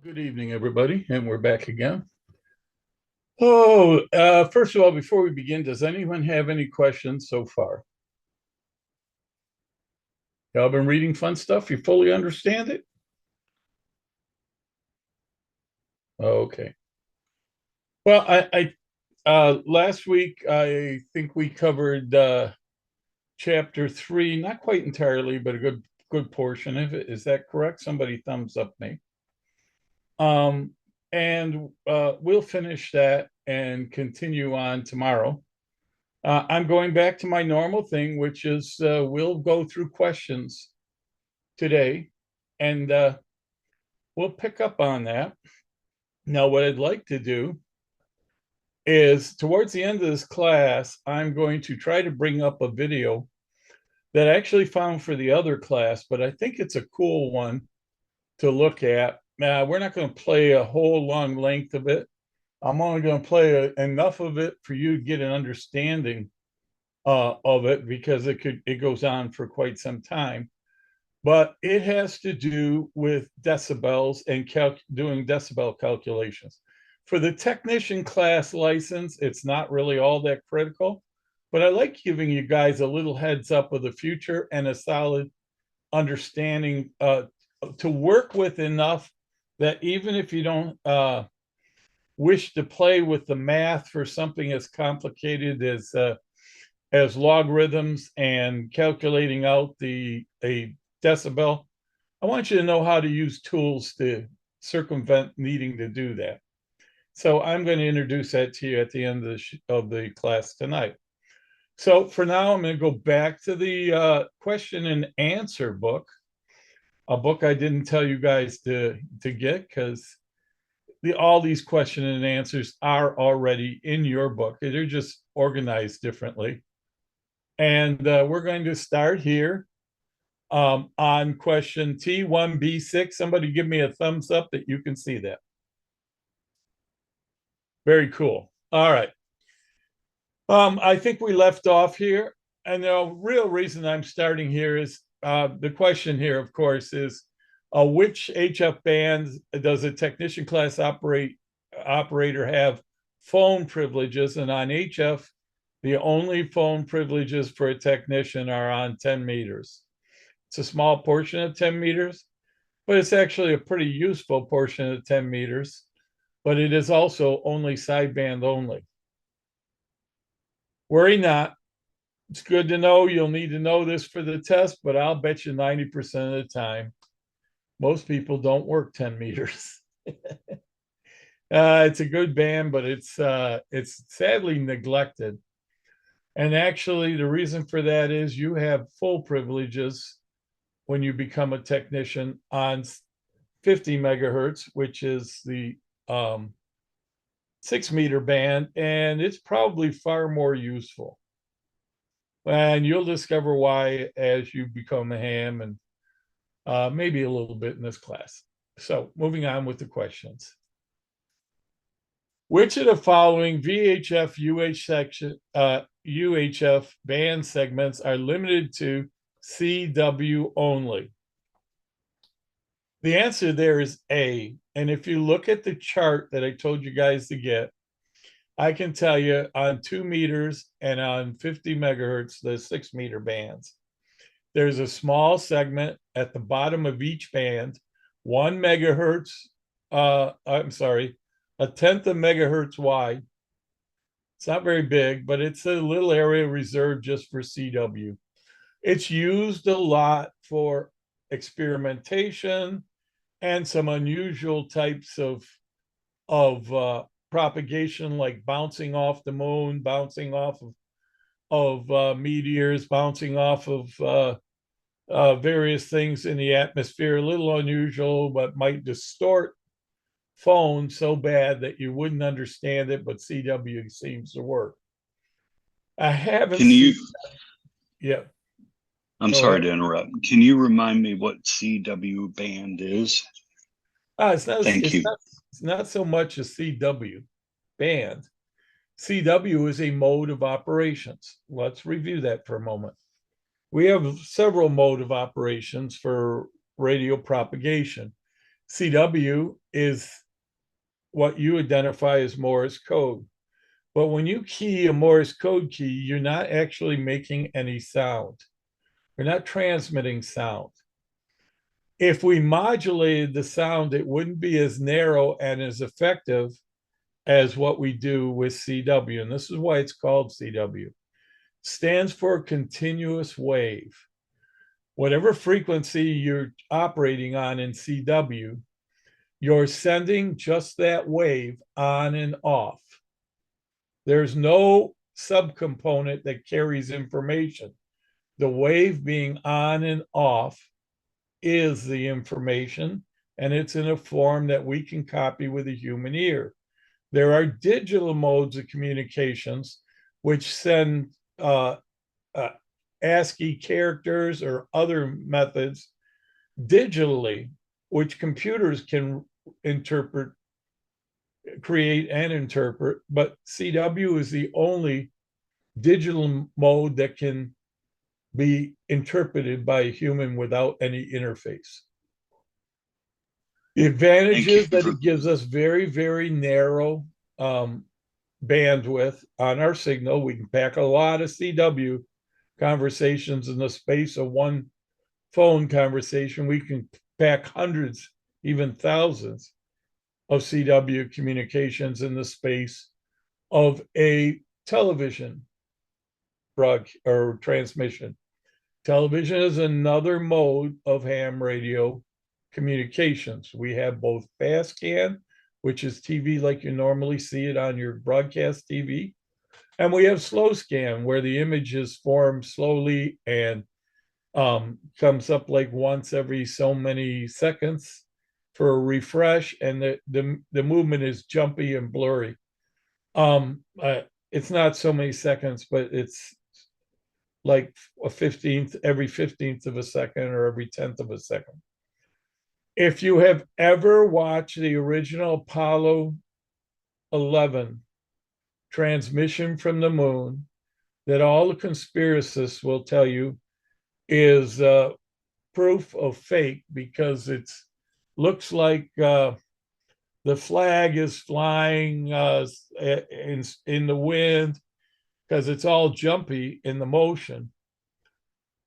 Good evening, everybody, and we're back again. First of all, before we begin, does anyone have any questions so far? Y'all been reading fun stuff? You fully understand it? Okay. Well, last week I think we covered chapter 3, not quite entirely, but a good portion of it. Is that correct? Somebody thumbs up me. And we'll finish that and continue on tomorrow. I'm going back to my normal thing, which is we'll go through questions today and we'll pick up on that. Now, what I'd like to do is towards the end of this class, I'm going to try to bring up a video that I actually found for the other class, but I think it's a cool one to look at. We're not going to play a whole long length of it. I'm only going to play enough of it for you to get an understanding of it, because it goes on for quite some time. But it has to do with decibels and doing decibel calculations. For the technician class license, it's not really all that critical, but I like giving you guys a little heads up of the future and a solid understanding to work with enough that even if you don't wish to play with the math for something as complicated as logarithms and calculating out a decibel, I want you to know how to use tools to circumvent needing to do that. So I'm going to introduce that to you at the end of the class tonight. So for now, I'm going to go back to the question and answer book, a book I didn't tell you guys to get, because all these question and answers are already in your book. They're just organized differently. And we're going to start here on question T1B6. Somebody give me a thumbs up that you can see that. Very cool. All right. I think we left off here. And the real reason I'm starting here is the question here, of course, is which HF bands does a technician class operator have phone privileges? And on HF, the only phone privileges for a technician are on 10 meters. It's a small portion of 10 meters, but it's actually a pretty useful portion of 10 meters. But it is also only sideband only. Worry not. It's good to know. You'll need to know this for the test, but I'll bet you 90% of the time, most people don't work 10 meters. It's a good band, but it's sadly neglected. And actually, the reason for that is you have full privileges when you become a technician on 50 megahertz, which is the 6-meter band, and it's probably far more useful. And you'll discover why as you become a ham, and maybe a little bit in this class. So moving on with the questions. Which of the following VHF UHF band segments are limited to CW only? The answer there is A. And if you look at the chart that I told you guys to get, I can tell you on 2 meters and on 50 megahertz, the 6-meter bands, there's a small segment at the bottom of each band, 1 megahertz, a tenth of megahertz wide. It's not very big, but it's a little area reserved just for CW. It's used a lot for experimentation and some unusual types of propagation, like bouncing off the moon, bouncing off of meteors, bouncing off of various things in the atmosphere. A little unusual, but might distort phone so bad that you wouldn't understand it, but CW seems to work. I haven't Can you, seen that. Yeah. I'm Go sorry ahead. to interrupt. Can you remind me what CW band is? It's not Thank it's you. not it's not so much a CW band. CW is a mode of operations. Let's review that for a moment. We have several mode of operations for radio propagation. CW is what you identify as Morse code. But when you key a Morse code key, you're not actually making any sound. You're not transmitting sound. If we modulated the sound, it wouldn't be as narrow and as effective as what we do with CW. And this is why it's called CW. It stands for continuous wave. Whatever frequency you're operating on in CW, you're sending just that wave on and off. There's no subcomponent that carries information. The wave being on and off is the information, and it's in a form that we can copy with a human ear. There are digital modes of communications which send ASCII characters or other methods digitally, which computers can interpret, create, and interpret. But CW is the only digital mode that can be interpreted by a human without any interface. The advantage is that it gives us very, very narrow bandwidth on our signal. We can pack a lot of CW conversations in the space of one phone conversation. We can pack hundreds, even thousands of CW communications in the space of a television or transmission. Television is another mode of ham radio communications. We have both fast scan, which is TV like you normally see it on your broadcast TV, and we have slow scan, where the image is formed slowly and comes up like once every so many seconds for a refresh, and the movement is jumpy and blurry. It's not so many seconds, but it's like every 15th of a second or every 10th of a second. If you have ever watched the original Apollo 11 transmission from the moon, that all the conspiracists will tell you is proof of fake, because it looks like the flag is flying in the wind, because it's all jumpy in the motion.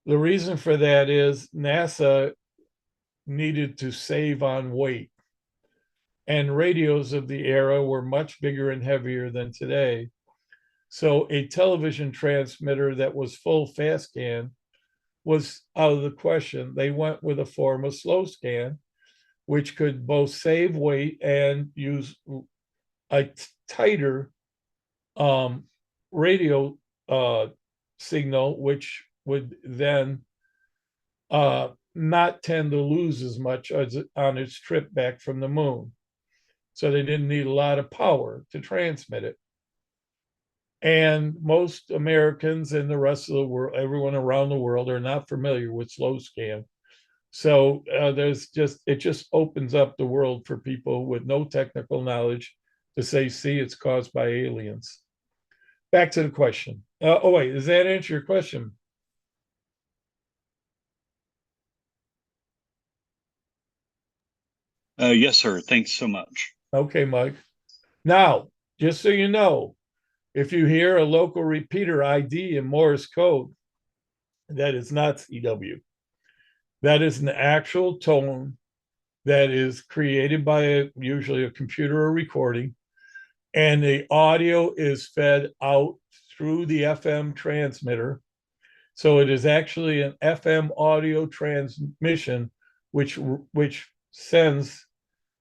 The reason for that is NASA needed to save on weight, and radios of the era were much bigger and heavier than today. So a television transmitter that was full fast scan was out of the question. They went with a form of slow scan, which could both save weight and use a tighter radio signal, which would then not tend to lose as much as on its trip back from the moon. So they didn't need a lot of power to transmit it. And most Americans and the rest of the world, everyone around the world, are not familiar with slow scan. So it just opens up the world for people with no technical knowledge to say, see, it's caused by aliens. Back to the question. Oh, wait, does that answer your question? Yes, sir. Thanks so much. Okay, Mike. Now, just so you know, if you hear a local repeater ID in Morse code, that is not CW. That is an actual tone that is created by usually a computer or recording, and the audio is fed out through the FM transmitter. So it is actually an FM audio transmission, which sends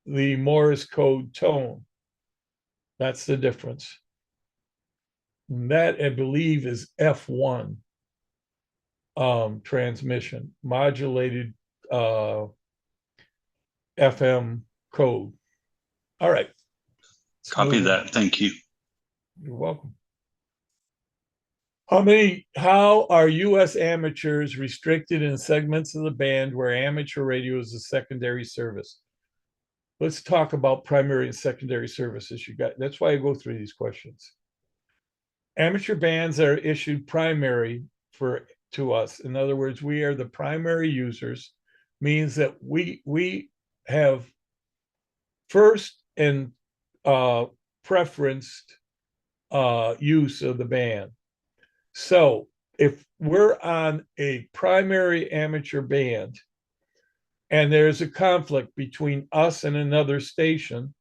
the Morse code tone. That's the difference. And that, I believe, is F1 transmission, modulated FM code. All right. Copy that. Thank you. You're welcome. How are U.S. amateurs restricted in segments of the band where amateur radio is a secondary service? Let's talk about primary and secondary services. That's why I go through these questions. Amateur bands are issued primary to us. In other words, we are the primary users, means that we have first and preferenced use of the band. So if we're on a primary amateur band and there's a conflict between us and another station,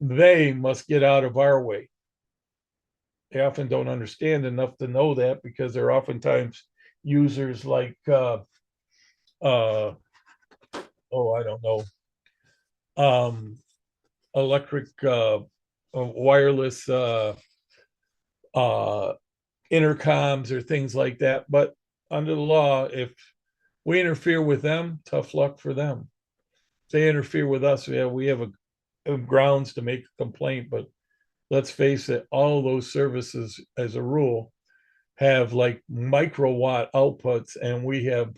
they must get out of our way. They often don't understand enough to know that because they're oftentimes users like, I don't know, electric, wireless uh, intercoms or things like that. But under the law, if we interfere with them, tough luck for them. If they interfere with us, yeah, we have a grounds to make a complaint. But let's face it, all those services, as a rule, have like microwatt outputs, and we have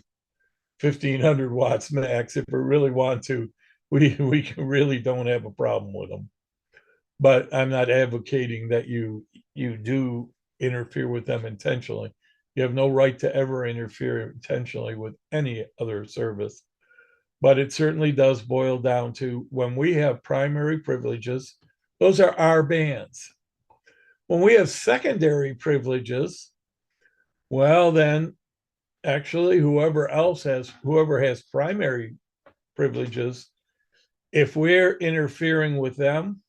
1,500 watts max. If we really want to, we really don't have a problem with them. But I'm not advocating that you do interfere with them intentionally. You have no right to ever interfere intentionally with any other service. But it certainly does boil down to when we have primary privileges, those are our bands. When we have secondary privileges, well, then actually, whoever has primary privileges, if we're interfering with them,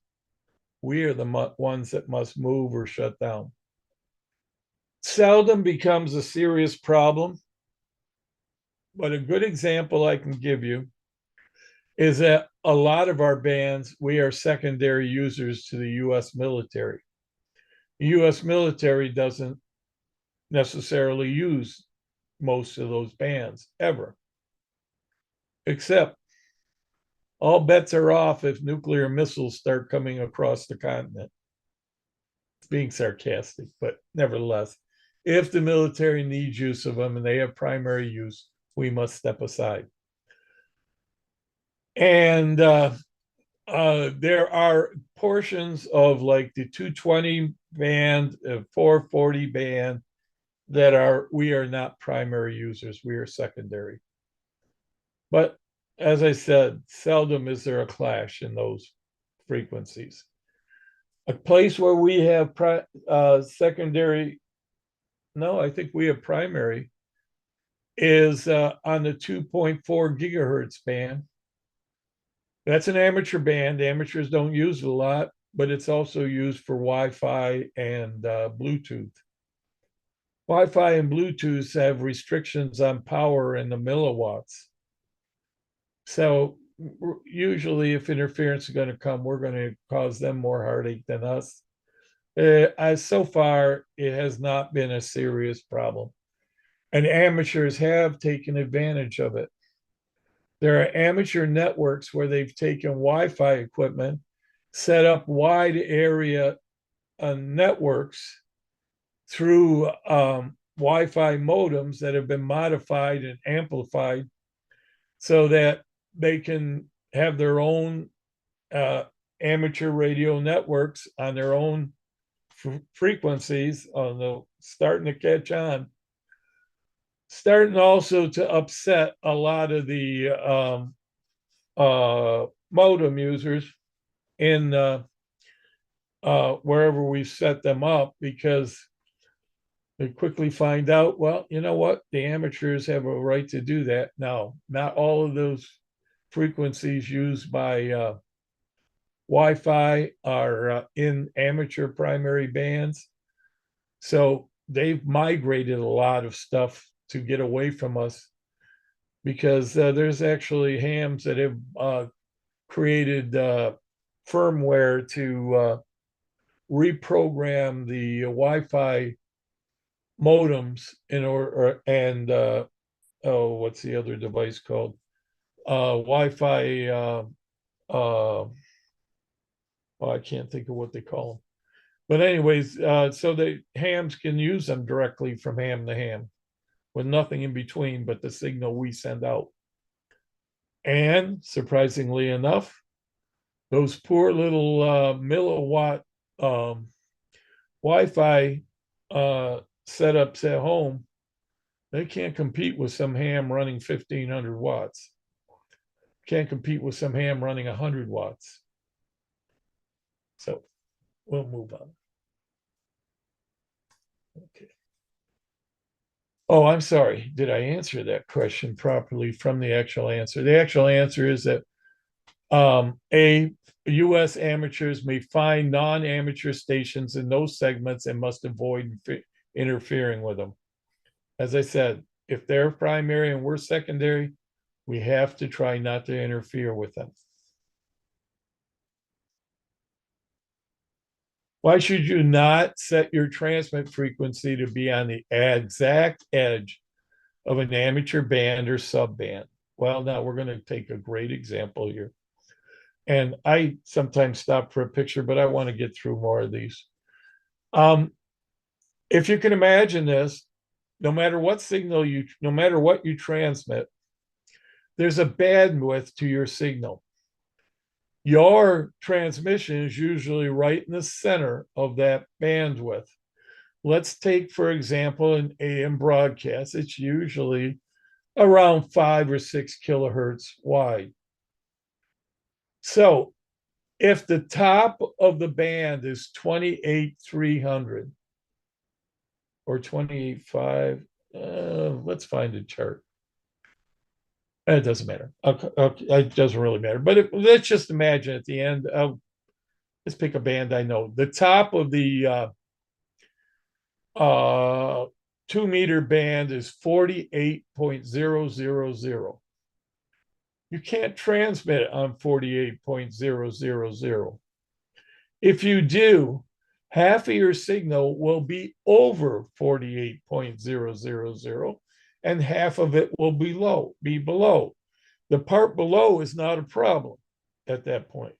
we are the ones that must move or shut down. Seldom becomes a serious problem, but a good example I can give you is that a lot of our bands, we are secondary users to the US military. The US military doesn't necessarily use most of those bands ever, except all bets are off if nuclear missiles start coming across the continent. It's being sarcastic, but nevertheless, if the military needs use of them and they have primary use, we must step aside. And there are portions of like the 220 band, 440 band that we are not primary users, we are secondary. But as I said, seldom is there a clash in those frequencies. A place where we have secondary, no, I think we have primary, is on the 2.4 gigahertz band. That's an amateur band. Amateurs don't use it a lot, but it's also used for Wi-Fi and Bluetooth. Wi-Fi and Bluetooth have restrictions on power in the milliwatts. So usually if interference is going to come, we're going to cause them more heartache than us. As so far, it has not been a serious problem. And amateurs have taken advantage of it. There are amateur networks where they've taken Wi-Fi equipment, set up wide area networks through Wi-Fi modems that have been modified and amplified so that they can have their own amateur radio networks on their own frequencies, starting to catch on. Starting also to upset a lot of the modem users in wherever we set them up, because they quickly find out, well, you know what? The amateurs have a right to do that. Now, not all of those frequencies used by Wi-Fi are in amateur primary bands. So they've migrated a lot of stuff to get away from us, because there's actually hams that have created firmware to reprogram the Wi-Fi modems in order, and what's the other device called? Wi-Fi. I can't think of what they call them. But anyways, so the hams can use them directly from ham to ham, with nothing in between but the signal we send out. And surprisingly enough, those poor little milliwatt Wi-Fi setups at home, they can't compete with some ham running 1,500 watts. can't compete with some ham running 100 watts. So we'll move on. Okay. Oh, I'm sorry. Did I answer that question properly from the actual answer? The actual answer is that U.S. amateurs may find non-amateur stations in those segments and must avoid interfering with them. As I said, if they're primary and we're secondary, we have to try not to interfere with them. Why should you not set your transmit frequency to be on the exact edge of an amateur band or subband? Well, now we're going to take a great example here. And I sometimes stop for a picture, but I want to get through more of these. If you can imagine this, no matter what you transmit, there's a bandwidth to your signal. Your transmission is usually right in the center of that bandwidth. Let's take, for example, an AM broadcast. It's usually around 5 or 6 kilohertz wide. So if the top of the band is 28,300 or 28,500, let's find a chart. It doesn't matter. Okay, it doesn't really matter. But let's just imagine at the end of, let's pick a band I know. The top of the 2-meter band is 48.000. You can't transmit on 48.000. If you do, half of your signal will be over 48.000 and half of it will be below. The part below is not a problem at that point.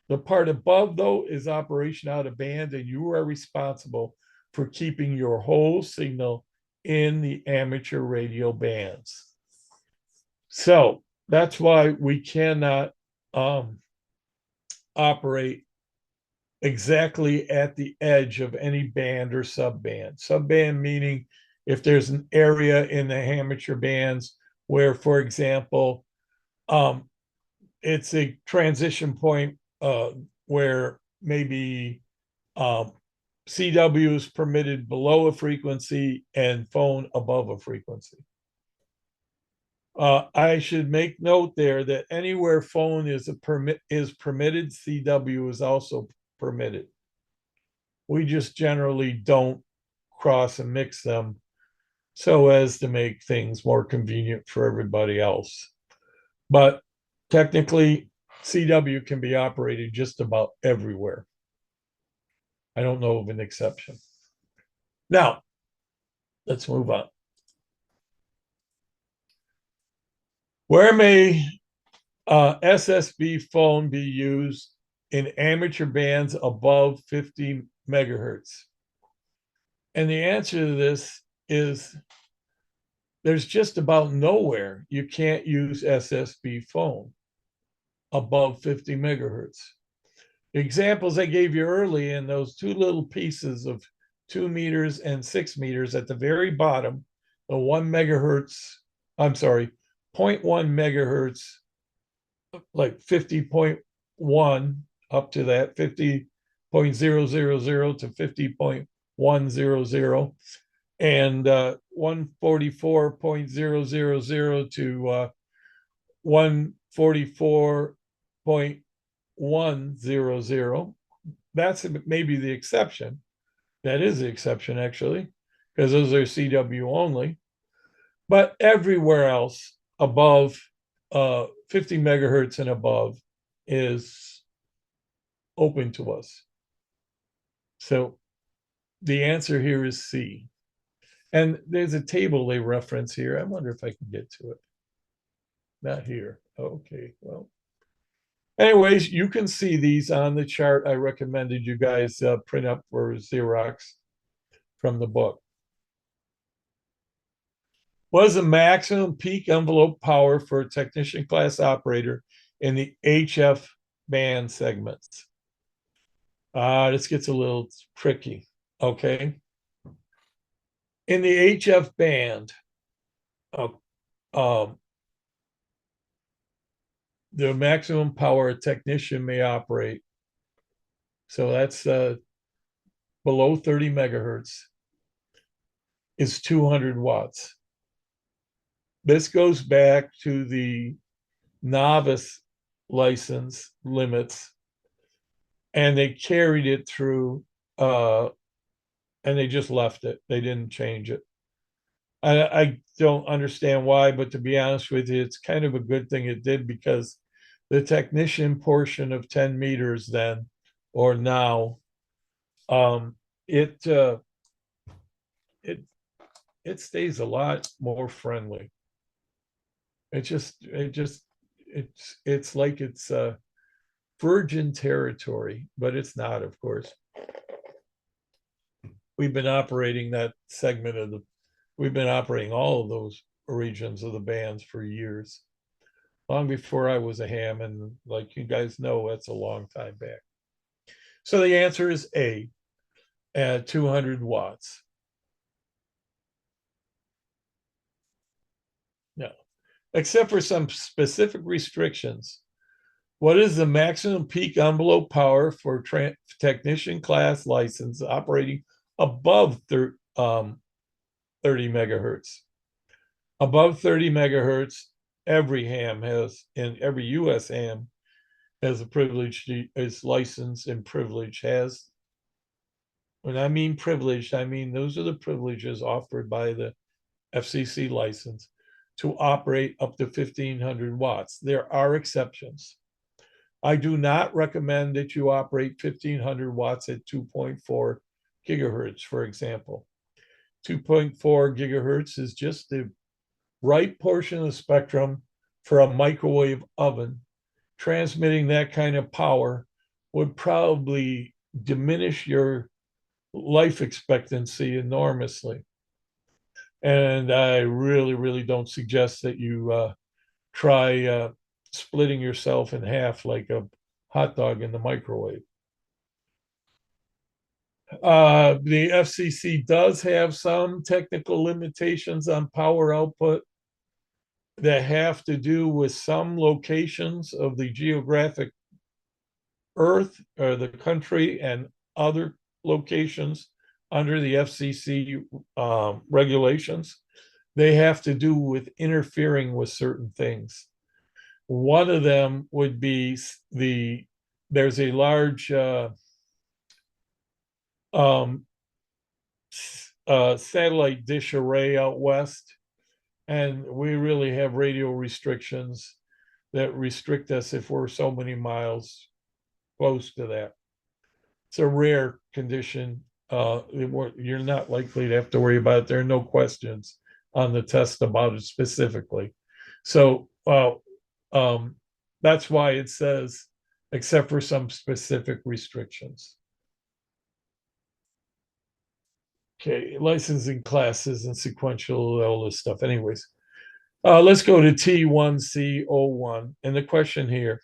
The part above, though, is operation out of band, and you are responsible for keeping your whole signal in the amateur radio bands. So that's why we cannot operate exactly at the edge of any band or subband. Subband meaning if there's an area in the amateur bands where, for example, it's a transition point where maybe CW is permitted below a frequency and phone above a frequency. I should make note there that anywhere phone is permitted, CW is also permitted. We just generally don't cross and mix them so as to make things more convenient for everybody else. But technically, CW can be operated just about everywhere. I don't know of an exception. Now, let's move on. Where may SSB phone be used in amateur bands above 50 megahertz? And the answer to this is there's just about nowhere you can't use SSB phone above 50 megahertz. The examples I gave you early in those two little pieces of 2 meters and 6 meters at the very bottom, the 1 megahertz, I'm sorry, 0.1 megahertz, like 50.1 up to that, 50.000 to 50.100, and 144.000 to 144.100. That's maybe the exception. That is the exception, actually, because those are CW only. But everywhere else above 50 megahertz and above is open to us. So the answer here is C. And there's a table they reference here. I wonder if I can get to it. Not here. Okay, well. Anyways, you can see these on the chart I recommended you guys print up for Xerox from the book. What is the maximum peak envelope power for a technician class operator in the HF band segments? This gets a little tricky, okay? In the HF band, the maximum power a technician may operate. So that's below 30 megahertz is 200 watts. This goes back to the novice license limits, and they carried it through, and they just left it. They didn't change it. I don't understand why, but to be honest with you, it's kind of a good thing it did, because the technician portion of 10 meters then or now, um, it it it stays a lot more friendly. It's like it's virgin territory, but it's not, of course. We've been operating that segment of the, we've been operating all of those regions of the bands for years, long before I was a ham, and like you guys know, that's a long time back. So the answer is A, at 200 watts. No, except for some specific restrictions. What is the maximum peak envelope power for technician class license operating above 30 megahertz? Above 30 megahertz, every ham has, and every US ham has a privilege, is licensed and privilege has. When I mean privileged, I mean those are the privileges offered by the FCC license to operate up to 1500 watts. There are exceptions. I do not recommend that you operate 1500 watts at 2.4 gigahertz, for example. 2.4 gigahertz is just the right portion of the spectrum for a microwave oven. Transmitting that kind of power would probably diminish your life expectancy enormously. And I really, really don't suggest that you try splitting yourself in half like a hot dog in the microwave. The FCC does have some technical limitations on power output that have to do with some locations of the geographic Earth or the country, and other locations under the FCC regulations. They have to do with interfering with certain things. One of them would be there's a large satellite dish array out west, and we really have radio restrictions that restrict us if we're so many miles close to that. It's a rare condition. You're not likely to have to worry about it. There are no questions on the test about it specifically. So that's why it says, except for some specific restrictions. Okay, licensing classes and sequential, all this stuff. Anyways, let's go to T1C01. And the question here,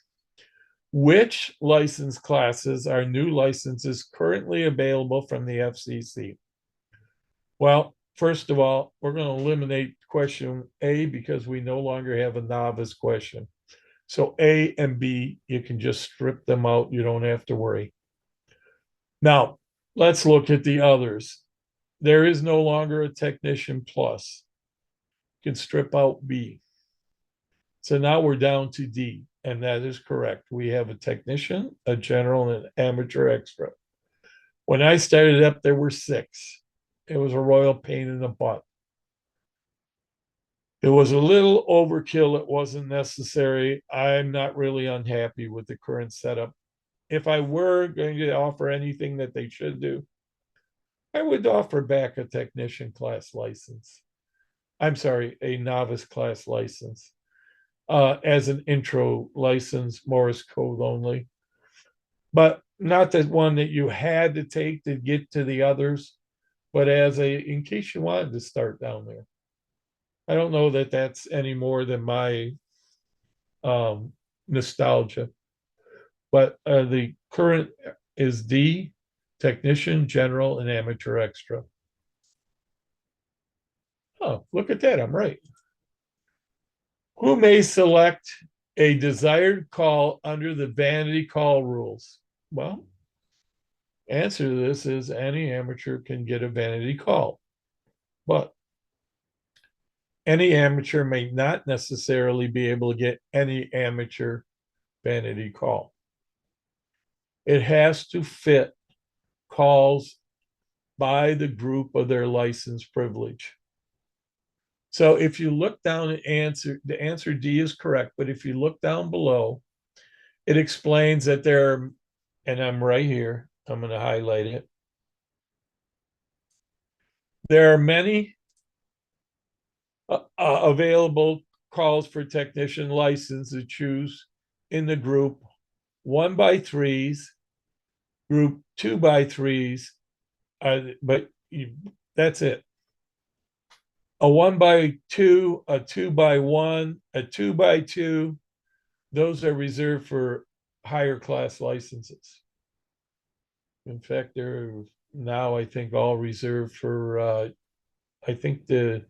which license classes are new licenses currently available from the FCC? Well, first of all, we're going to eliminate question A because we no longer have a novice question. So A and B, you can just strip them out. You don't have to worry. Now, let's look at the others. There is no longer a technician plus. You can strip out B. So now we're down to D, and that is correct. We have a technician, a general, and an amateur extra. When I started up, there were 6. It was a royal pain in the butt. It was a little overkill. It wasn't necessary. I'm not really unhappy with the current setup. If I were going to offer anything that they should do, I would offer back a technician class license. I'm sorry, a novice class license as an intro license, Morse code only. But not the one that you had to take to get to the others, but as a, in case you wanted to start down there. I don't know that that's any more than my nostalgia. But the current is D, technician, general, and amateur extra. Oh, look at that. I'm right. Who may select a desired call under the vanity call rules? Well, answer to this is any amateur can get a vanity call, but any amateur may not necessarily be able to get any amateur vanity call. It has to fit calls by the group of their license privilege. So if you look down at the answer D is correct, but if you look down below, it explains that there are, and I'm right here, I'm going to highlight it. There are many available calls for technician license to choose in the group 1x3s, group 2x3s, but that's it. A 1x2, a 2x1, a 2x2, those are reserved for higher class licenses. In fact, they're now, I think, all reserved for, I think the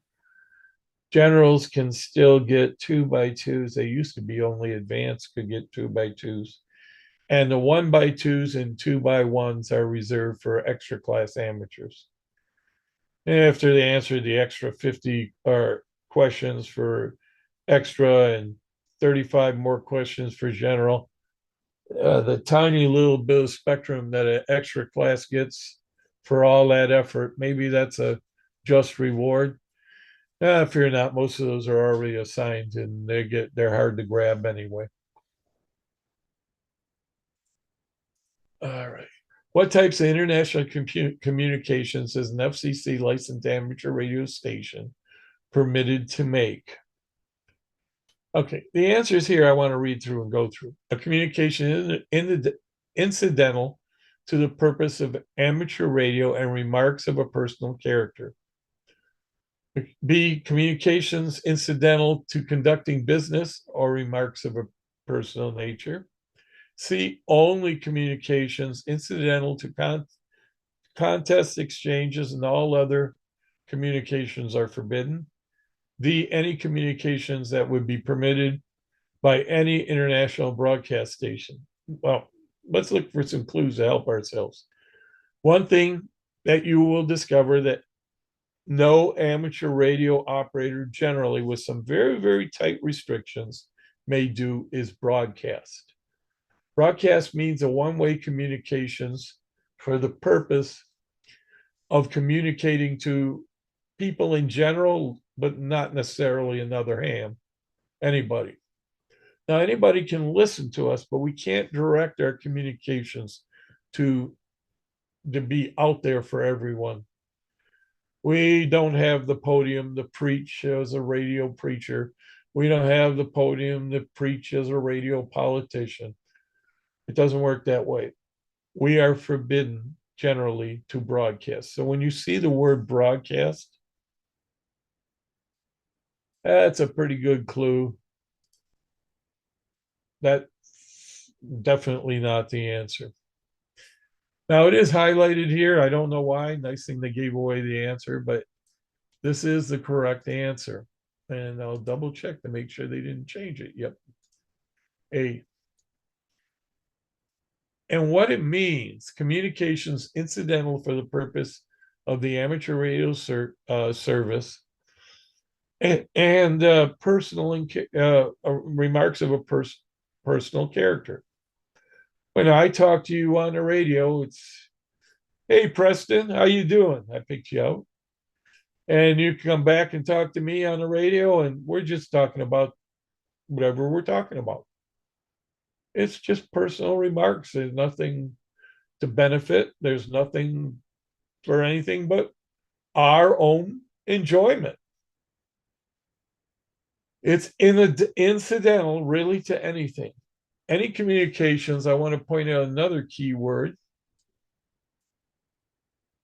generals can still get 2x2s. They used to be only advanced could get 2x2s. And the 1x2s and 2x1s are reserved for extra class amateurs. After they answer the extra 50 or questions for extra and 35 more questions for general, the tiny little bit of spectrum that an extra class gets for all that effort, maybe that's a just reward. Fear not, most of those are already assigned and they're hard to grab anyway. All right. What types of international communications is an FCC licensed amateur radio station permitted to make? Okay, the answers here I want to read through and go through. A communication incidental to the purpose of amateur radio and remarks of a personal character. B, communications incidental to conducting business or remarks of a personal nature. C, only communications incidental to contest exchanges and all other communications are forbidden. D, any communications that would be permitted by any international broadcast station. Well, let's look for some clues to help ourselves. One thing that you will discover that no amateur radio operator generally with some very, very tight restrictions may do is broadcast. Broadcast means a one-way communications for the purpose of communicating to people in general, but not necessarily another ham, anybody. Now, anybody can listen to us, but we can't direct our communications to be out there for everyone. We don't have the podium to preach as a radio preacher. We don't have the podium to preach as a radio politician. It doesn't work that way. We are forbidden generally to broadcast. So when you see the word broadcast, that's a pretty good clue. That's definitely not the answer. Now it is highlighted here. I don't know why. Nice thing they gave away the answer, but this is the correct answer. And I'll double check to make sure they didn't change it. Yep. A. And what it means, communications incidental for the purpose of the amateur radio service and personal remarks of a personal character. When I talk to you on the radio, it's, hey, Preston, how you doing? I picked you out. And you come back and talk to me on the radio, and we're just talking about whatever we're talking about. It's just personal remarks. There's nothing to benefit. There's nothing for anything but our own enjoyment. It's incidental really to anything. Any communications, I want to point out another key word.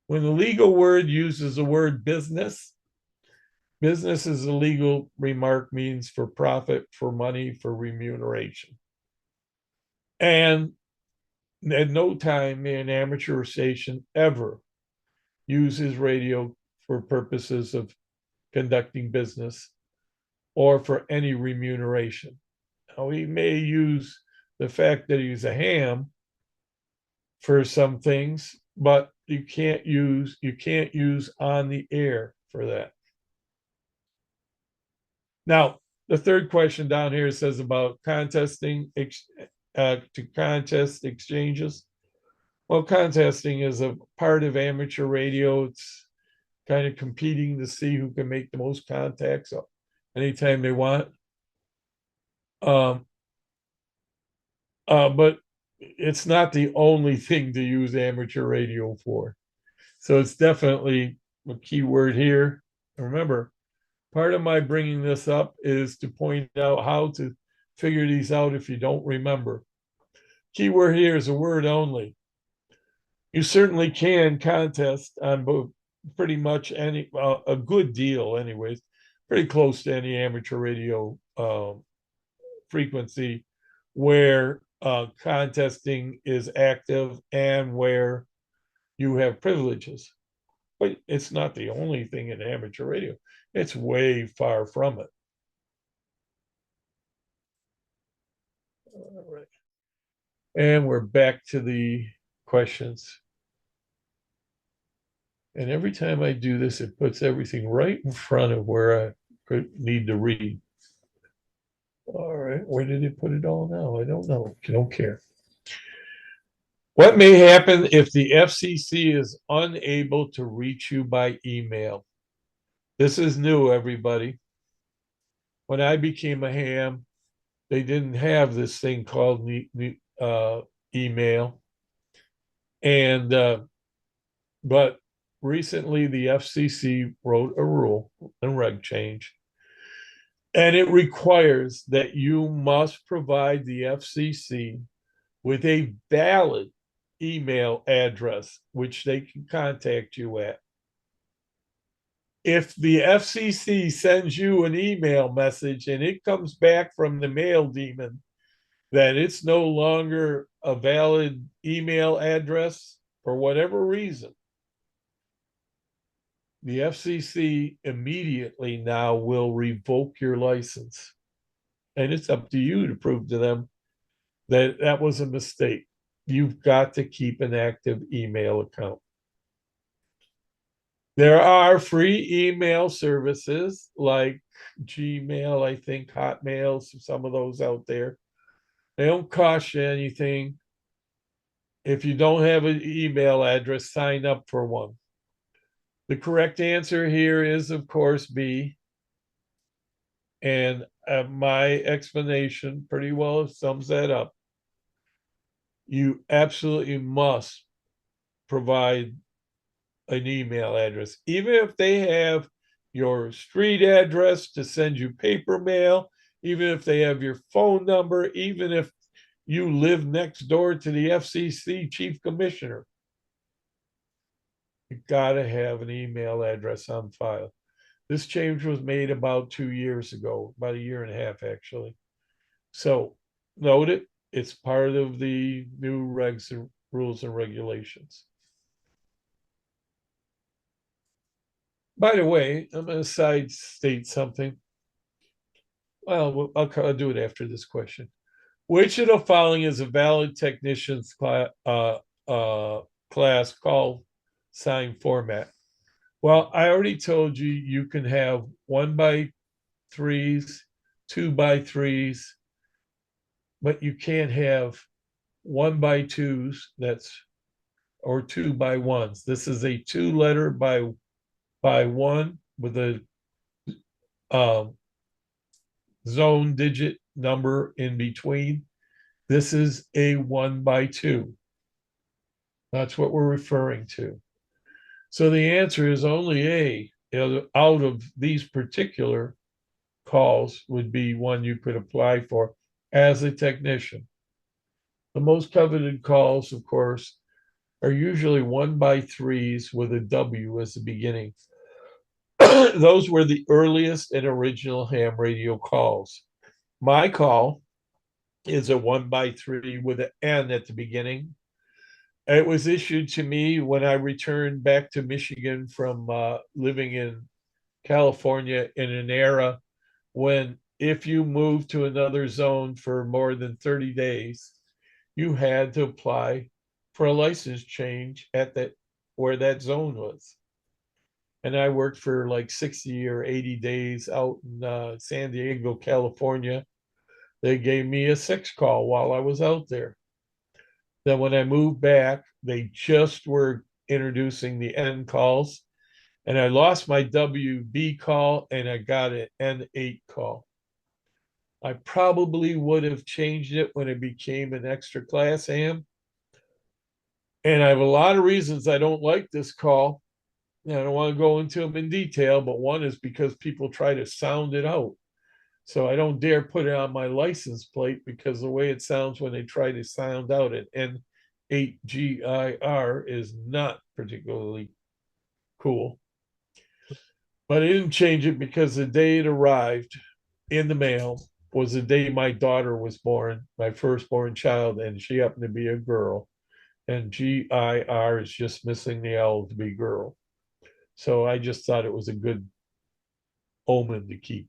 When the legal word uses the word business, business is a legal remark means for profit, for money, for remuneration. And at no time may an amateur station ever use his radio for purposes of conducting business or for any remuneration. Now, he may use the fact that he's a ham for some things, but you can't use on the air for that. Now, the third question down here says about to contest exchanges. Well, contesting is a part of amateur radio. It's kind of competing to see who can make the most contacts anytime they want. Um, but it's not the only thing to use amateur radio for. So it's definitely a key word here. Remember, part of my bringing this up is to point out how to figure these out if you don't remember. Key word here is a word only. You certainly can contest on both pretty much any, a good deal, anyways, pretty close to any amateur radio frequency where contesting is active and where you have privileges. But it's not the only thing in amateur radio. It's way far from it. All right. And we're back to the questions. And every time I do this, it puts everything right in front of where I could need to read. All right, where did it put it all now? I don't know. I don't care. What may happen if the FCC is unable to reach you by email? This is new, everybody. When I became a ham, they didn't have this thing called email. And but recently the FCC wrote a rule, a reg change, and it requires that you must provide the FCC with a valid email address which they can contact you at. If the FCC sends you an email message and it comes back from the mail demon that it's no longer a valid email address for whatever reason, the FCC immediately now will revoke your license. And it's up to you to prove to them that that was a mistake. You've got to keep an active email account. There are free email services like Gmail, I think, Hotmail, some of those out there. They don't cost you anything. If you don't have an email address, sign up for one. The correct answer here is, of course, B. And my explanation pretty well sums that up. You absolutely must provide an email address, even if they have your street address to send you paper mail, even if they have your phone number, even if you live next door to the FCC chief commissioner. You got to have an email address on file. This change was made about 2 years ago, about a year and a half, actually. So note it. It's part of the new regs and rules and regulations. By the way, I'm going to side state something. Well, I'll do it after this question. Which of the following is a valid technician's class call sign format? Well, I already told you you can have 1x3s, 2x3s, but you can't have 1x2s. Or 2x1s. This is a 2-letter by one with a zone digit number in between. This is a 1x2. That's what we're referring to. So the answer is only A out of these particular calls would be one you could apply for as a technician. The most coveted calls, of course, are usually 1x3s with a W as the beginning. Those were the earliest and original ham radio calls. My call is a 1x3 with an N at the beginning. It was issued to me when I returned back to Michigan from living in California in an era when if you moved to another zone for more than 30 days, you had to apply for a license change at that where that zone was. And I worked for like 60 or 80 days out in San Diego, California. They gave me a 6 call while I was out there. Then when I moved back, they just were introducing the N calls, and I lost my WB call and I got an N8 call. I probably would have changed it when it became an extra class AM. And I have a lot of reasons I don't like this call. And I don't want to go into them in detail, but one is because people try to sound it out. So I don't dare put it on my license plate because the way it sounds when they try to sound out an N8GIR is not particularly cool. But I didn't change it because the day it arrived in the mail was the day my daughter was born, my firstborn child, and she happened to be a girl. And GIR is just missing the L to be girl. So I just thought it was a good omen to keep.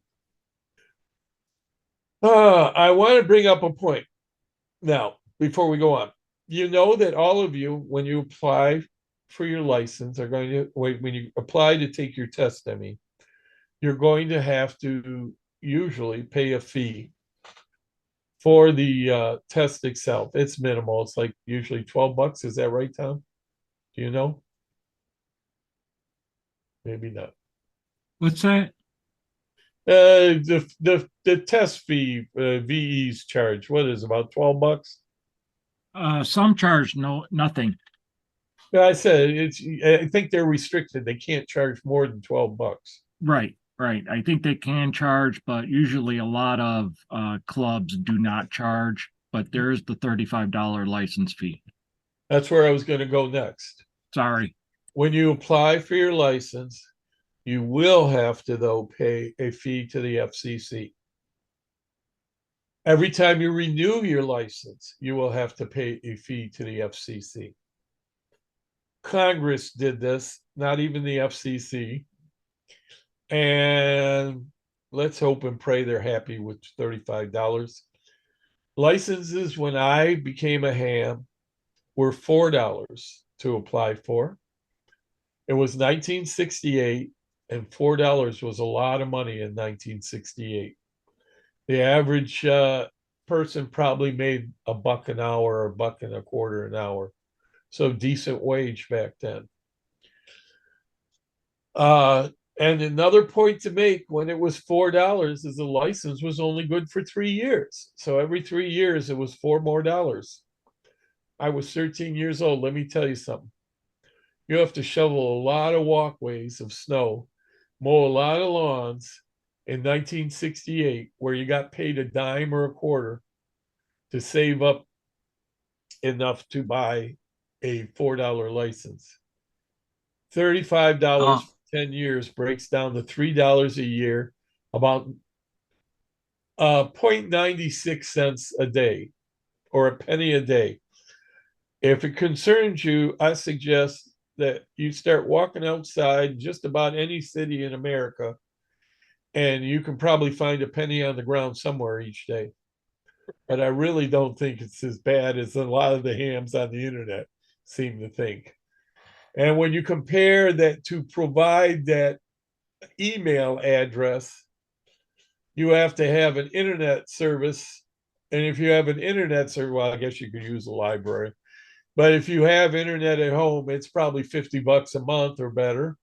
I want to bring up a point now before we go on. You know that all of you, when you apply for your license, are going to wait when you apply to take your test. I mean, you're going to have to usually pay a fee for the test itself. It's minimal. It's like usually $12. Is that right, Tom? Do you know? Maybe not. What's that? The test fee, VE's charge. What is it, about $12? Some charge nothing. Yeah, I said it's. I think they're restricted. They can't charge more than $12. Right, right. I think they can charge, but usually a lot of clubs do not charge. But there is the $35 license fee. That's where I was going to go next. Sorry. When you apply for your license, you will have to, though, pay a fee to the FCC. Every time you renew your license, you will have to pay a fee to the FCC. Congress did this, not even the FCC. And let's hope and pray they're happy with $35. Licenses, when I became a ham, were $4 to apply for. It was 1968, and $4 was a lot of money in 1968. The average person probably made $1 an hour or $1.25 an hour. So decent wage back then. And another point to make, when it was $4, is the license was only good for 3 years. So every 3 years, it was $4 more. I was 13 years old. Let me tell you something. You have to shovel a lot of walkways of snow, mow a lot of lawns in 1968, where you got paid a dime or a quarter to save up enough to buy a $4 license. $35 for 10 years breaks down to $3 a year, about 0.96 cents a day, or a penny a day. If it concerns you, I suggest that you start walking outside just about any city in America, and you can probably find a penny on the ground somewhere each day. But I really don't think it's as bad as a lot of the hams on the internet seem to think. And when you compare that to provide that email address, you have to have an internet service. And if you have an internet service, well, I guess you could use a library. But if you have internet at home, it's probably $50 a month or better.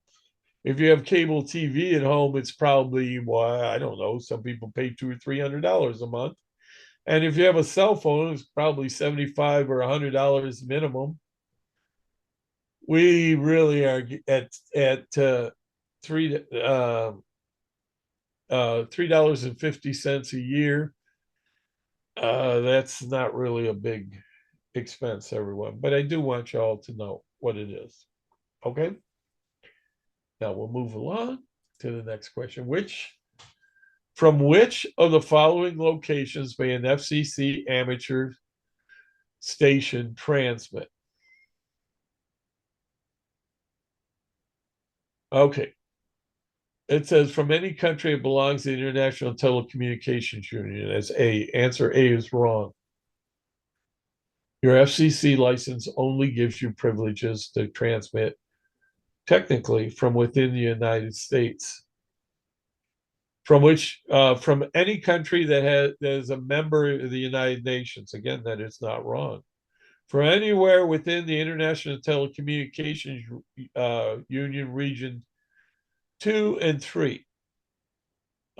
If you have cable TV at home, it's probably, well, I don't know, some people pay $200 or $300 a month. And if you have a cell phone, it's probably $75 or $100 minimum. We really are at $3.50 a year. That's not really a big expense, everyone, but I do want y'all to know what it is. Okay. Now we'll move along to the next question. From which of the following locations may an FCC amateur station transmit? Okay. it says from any country it belongs to the International Telecommunications Union. As A. Answer A is wrong. Your FCC license only gives you privileges to transmit technically from within the United States. From any country that is a member of the United Nations. Again, that is not wrong. For anywhere within the International Telecommunications Union Region 2 and 3.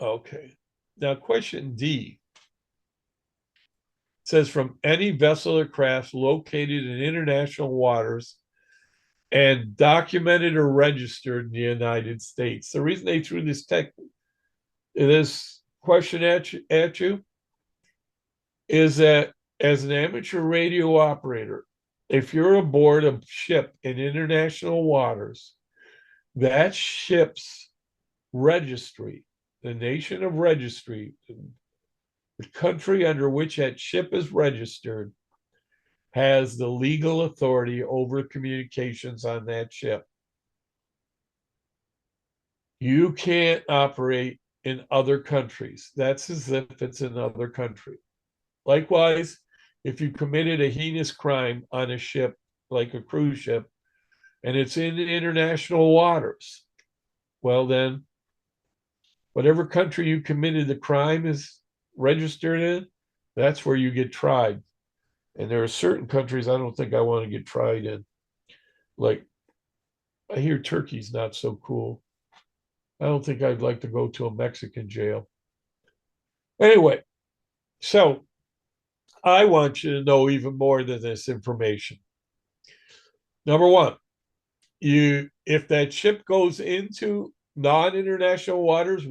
Okay. Now, question D says from any vessel or craft located in international waters and documented or registered in the United States. The reason they threw this question at you is that as an amateur radio operator, if you're aboard a ship in international waters, that ship's registry, the nation of registry, the country under which that ship is registered, has the legal authority over communications on that ship. You can't operate in other countries. That's as if it's another country. Likewise, if you committed a heinous crime on a ship, like a cruise ship, and it's in international waters, well then, whatever country you committed the crime is registered in, that's where you get tried. And there are certain countries I don't think I want to get tried in. Like, I hear Turkey's not so cool. I don't think I'd like to go to a Mexican jail. Anyway, so I want you to know even more than this information. Number one, if that ship goes into non-international waters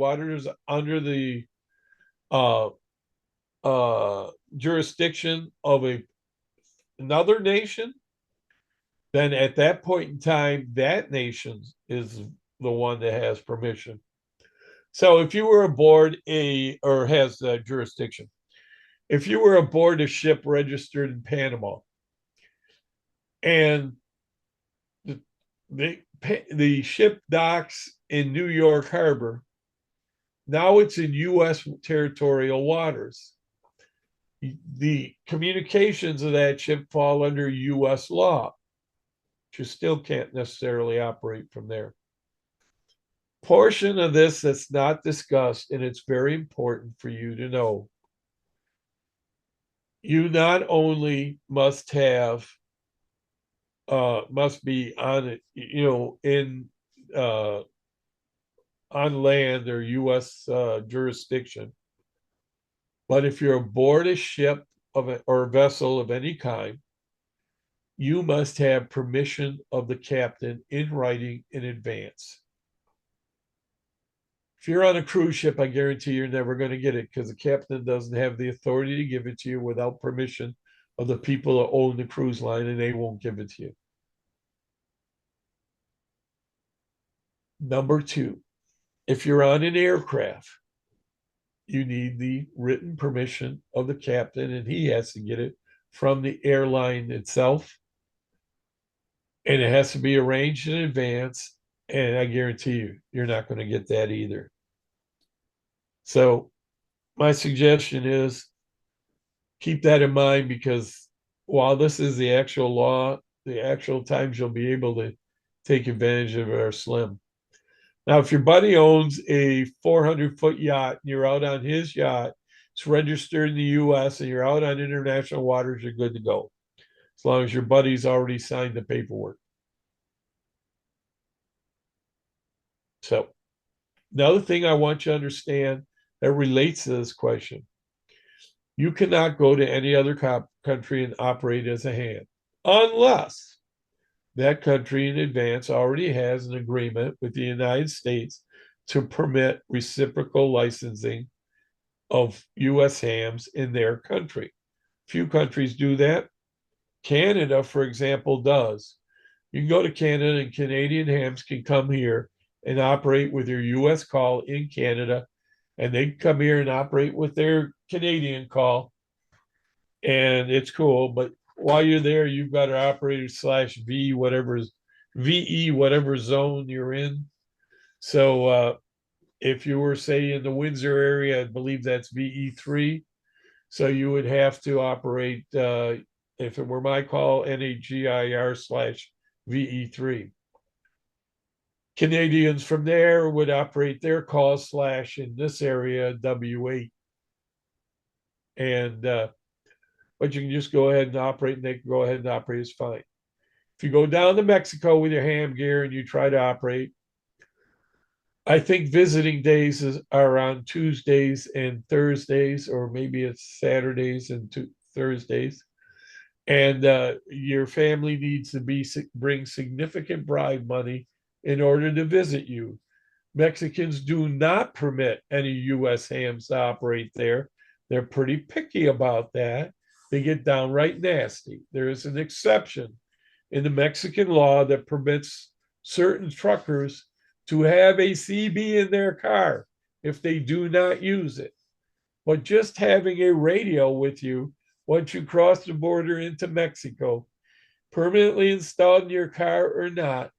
under the jurisdiction of another nation, then at that point in time, that nation is the one that has permission. So if you were aboard or has jurisdiction, if you were aboard a ship registered in Panama and the ship docks in New York Harbor, now it's in U.S. territorial waters. The communications of that ship fall under U.S. law, but you still can't necessarily operate from there. Portion of this that's not discussed, and it's very important for you to know. You not only must be on it, on land or U.S. jurisdiction, but if you're aboard a ship or a vessel of any kind, you must have permission of the captain in writing in advance. If you're on a cruise ship, I guarantee you're never going to get it because the captain doesn't have the authority to give it to you without permission of the people that own the cruise line, and they won't give it to you. Number two, if you're on an aircraft, you need the written permission of the captain, and he has to get it from the airline itself. And it has to be arranged in advance. And I guarantee you, you're not going to get that either. So my suggestion is keep that in mind, because while this is the actual law, the actual times you'll be able to take advantage of it are slim. Now, if your buddy owns a 400-foot yacht and you're out on his yacht, it's registered in the U.S. and you're out on international waters, you're good to go, as long as your buddy's already signed the paperwork. So, another thing I want you to understand that relates to this question: you cannot go to any other country and operate as a hand unless that country in advance already has an agreement with the United States to permit reciprocal licensing of U.S. hams in their country. Few countries do that. Canada, for example, does. You can go to Canada and Canadian hams can come here and operate with your U.S. call in Canada, and they come here and operate with their Canadian call, and it's cool. But while you're there, you've got an operator /V, VE, whatever zone you're in. So if you were, say, in the Windsor area, I believe that's VE3. So you would have to operate, if it were my call, NAGIR/VE3. Canadians from there would operate their call / in this area, W8. And but you can just go ahead and operate, and they can go ahead and operate, is fine. If you go down to Mexico with your ham gear and you try to operate, I think visiting days are on Tuesdays and Thursdays, or maybe it's Saturdays and Thursdays. And your family needs to bring significant bribe money in order to visit you. Mexicans do not permit any U.S. hams to operate there. They're pretty picky about that. They get downright nasty. There is an exception in the Mexican law that permits certain truckers to have a CB in their car if they do not use it. But just having a radio with you once you cross the border into Mexico, permanently installed in your car or not,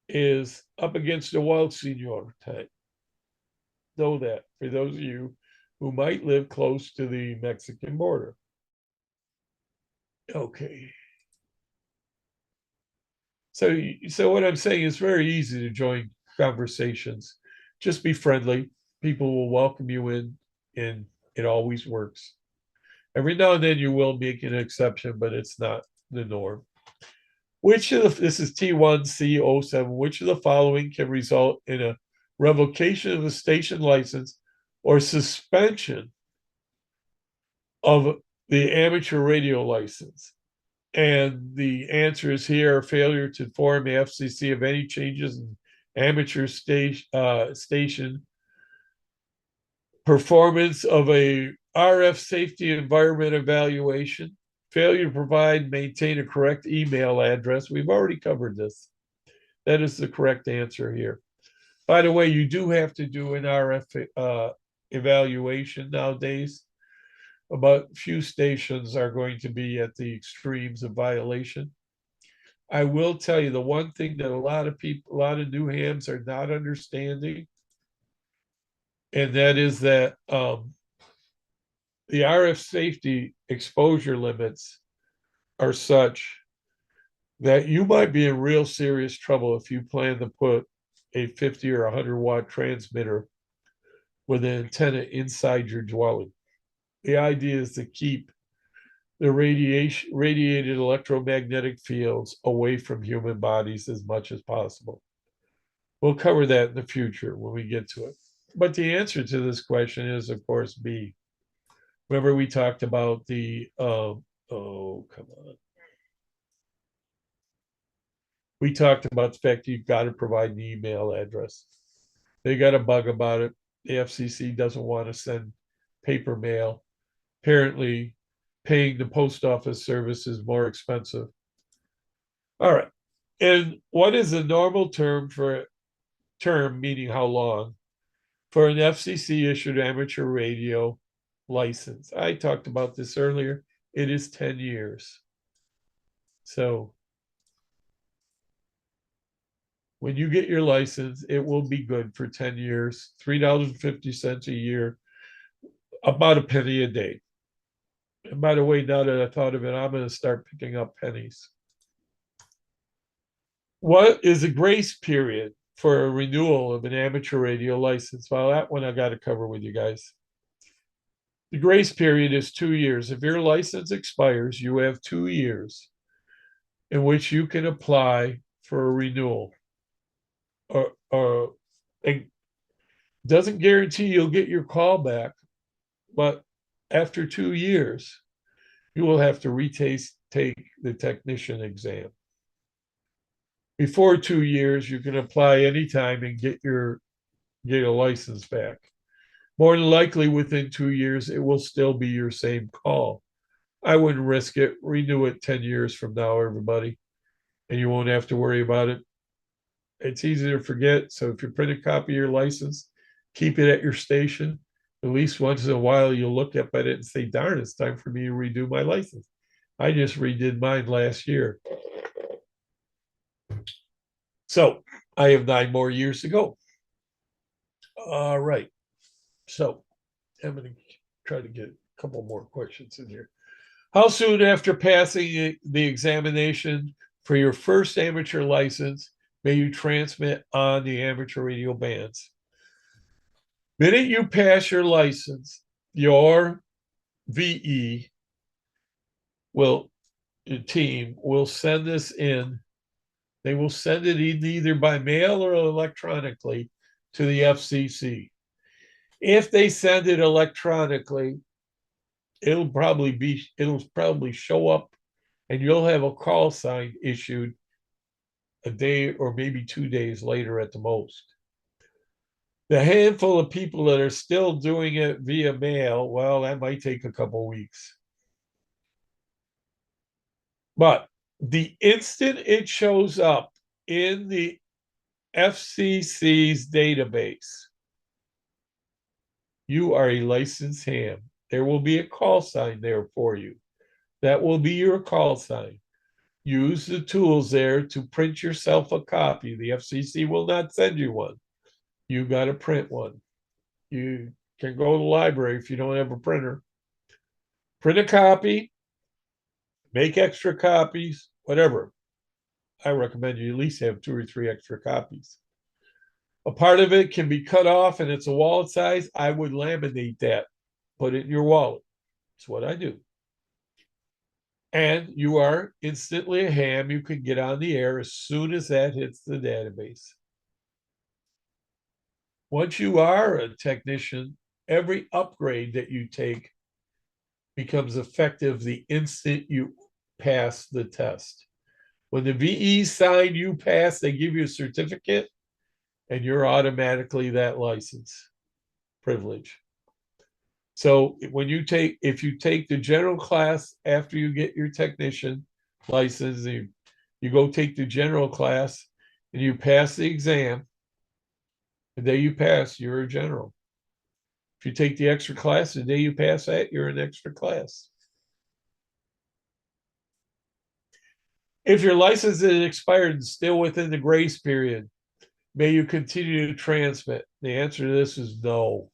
is up against the wall, senor type. Know that for those of you who might live close to the Mexican border. Okay. So what I'm saying is very easy to join conversations. Just be friendly. People will welcome you in, and it always works. Every now and then you will make an exception, but it's not the norm. This is T1C07, which of the following can result in a revocation of a station license or suspension of the amateur radio license? And the answer is here: failure to inform the FCC of any changes in amateur station performance of a RF safety environment evaluation, failure to provide, maintain a correct email address. We've already covered this. That is the correct answer here. By the way, you do have to do an RF evaluation nowadays. About few stations are going to be at the extremes of violation. I will tell you the one thing that a lot of new hams are not understanding, and that is that the RF safety exposure limits are such that you might be in real serious trouble if you plan to put a 50 or 100-watt transmitter with an antenna inside your dwelling. The idea is to keep the radiated electromagnetic fields away from human bodies as much as possible. We'll cover that in the future when we get to it. But the answer to this question is, of course, B. Remember, we talked about the, come on. We talked about the fact you've got to provide an email address. They got a bug about it. The FCC doesn't want to send paper mail. Apparently, paying the post office service is more expensive. All right. And what is a normal term, meaning how long, for an FCC issued amateur radio license? I talked about this earlier. It is 10 years. So when you get your license, it will be good for 10 years, $3.50 a year, about a penny a day. And by the way, now that I thought of it, I'm going to start picking up pennies. What is a grace period for a renewal of an amateur radio license? Well, that one I got to cover with you guys. The grace period is 2 years. If your license expires, you have 2 years in which you can apply for a renewal. It doesn't guarantee you'll get your call back, but after 2 years, you will have to take the technician exam. Before 2 years, you can apply anytime and get a license back. More than likely, within 2 years, it will still be your same call. I wouldn't risk it. Renew it 10 years from now, everybody, and you won't have to worry about it. It's easy to forget. So if you print a copy of your license, keep it at your station. At least once in a while, you'll look up at it and say, darn, it's time for me to redo my license. I just redid mine last year. So I have 9 more years to go. All right. So I'm going to try to get a couple more questions in here. How soon after passing the examination for your first amateur license may you transmit on the amateur radio bands? Minute you pass your license, your VE will your team will send this in. They will send it in either by mail or electronically to the FCC. If they send it electronically, it'll probably show up and you'll have a call sign issued a day or maybe 2 days later at the most. The handful of people that are still doing it via mail, well, that might take a couple weeks. But the instant it shows up in the FCC's database, you are a licensed ham. There will be a call sign there for you. That will be your call sign. Use the tools there to print yourself a copy. The FCC will not send you one. You got to print one. You can go to the library if you don't have a printer. Print a copy, make extra copies, whatever. I recommend you at least have 2 or 3 extra copies. A part of it can be cut off and it's a wallet size. I would laminate that, put it in your wallet. That's what I do. And you are instantly a ham. You can get on the air as soon as that hits the database. Once you are a technician, every upgrade that you take becomes effective the instant you pass the test. When the VE sign you pass, they give you a certificate and you're automatically that license privilege. So if you take the general class after you get your technician license, you go take the general class and you pass the exam, the day you pass, you're a general. If you take the extra class, the day you pass that, you're an extra class. If your license is expired and still within the grace period, may you continue to transmit? The answer to this is no.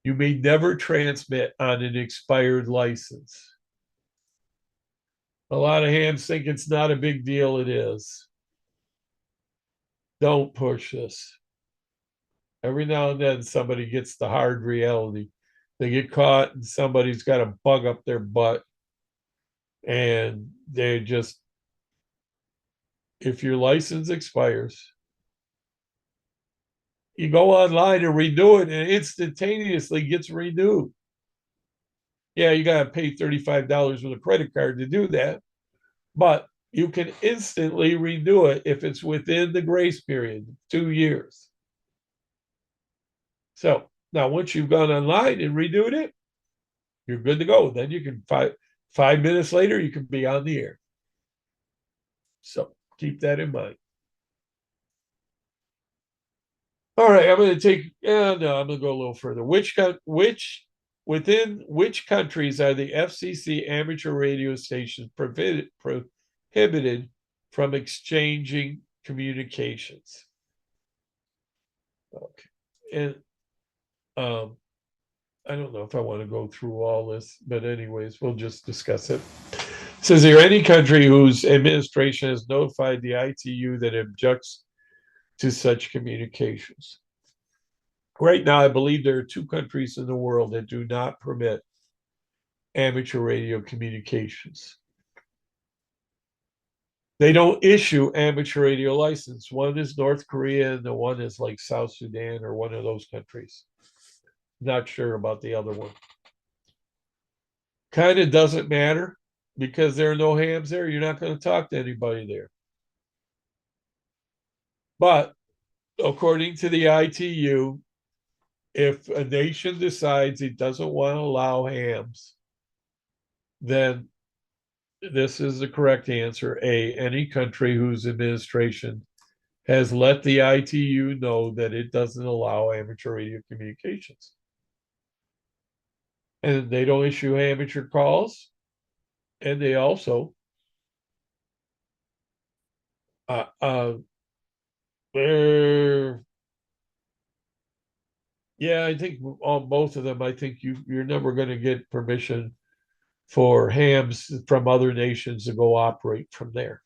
You may never transmit on an expired license. A lot of hams think it's not a big deal. It is. Don't push this. Every now and then somebody gets the hard reality. They get caught and somebody's got a bug up their butt. And they just, if your license expires, you go online and renew it and it instantaneously gets renewed. Yeah, you got to pay $35 with a credit card to do that, but you can instantly renew it if it's within the grace period, 2 years. So now once you've gone online and renewed it, you're good to go. Then you can 5 minutes later, you can be on the air. So keep that in mind. All right, I'm going to I'm going to go a little further. Within which countries are the FCC amateur radio stations prohibited from exchanging communications? Okay, and I don't know if I want to go through all this, but anyways, we'll just discuss it. It says, is there any country whose administration has notified the ITU that objects to such communications? Right now, I believe there are 2 countries in the world that do not permit amateur radio communications. They don't issue amateur radio license. One is North Korea and the one is like South Sudan or one of those countries. Not sure about the other one. Kind of doesn't matter because there are no hams there. You're not going to talk to anybody there. But according to the ITU, if a nation decides it doesn't want to allow hams, then this is the correct answer. A, any country whose administration has let the ITU know that it doesn't allow amateur radio communications. And they don't issue amateur calls. And they also they're Yeah, I think on both of them, I think you're never going to get permission for hams from other nations to go operate from there.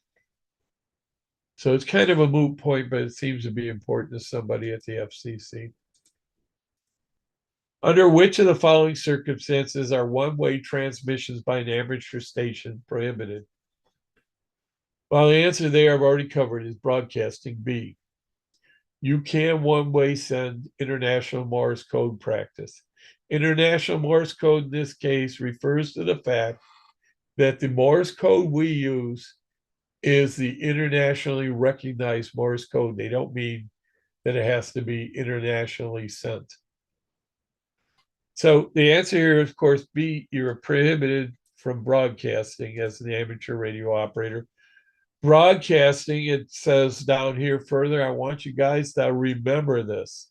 So it's kind of a moot point, but it seems to be important to somebody at the FCC. Under which of the following circumstances are one-way transmissions by an amateur station prohibited? Well, the answer there I've already covered is broadcasting B. You can one-way send international Morse code practice. International Morse code in this case refers to the fact that the Morse code we use is the internationally recognized Morse code. They don't mean that it has to be internationally sent. So the answer here is, of course, B, you're prohibited from broadcasting as an amateur radio operator. Broadcasting, it says down here further, I want you guys to remember this.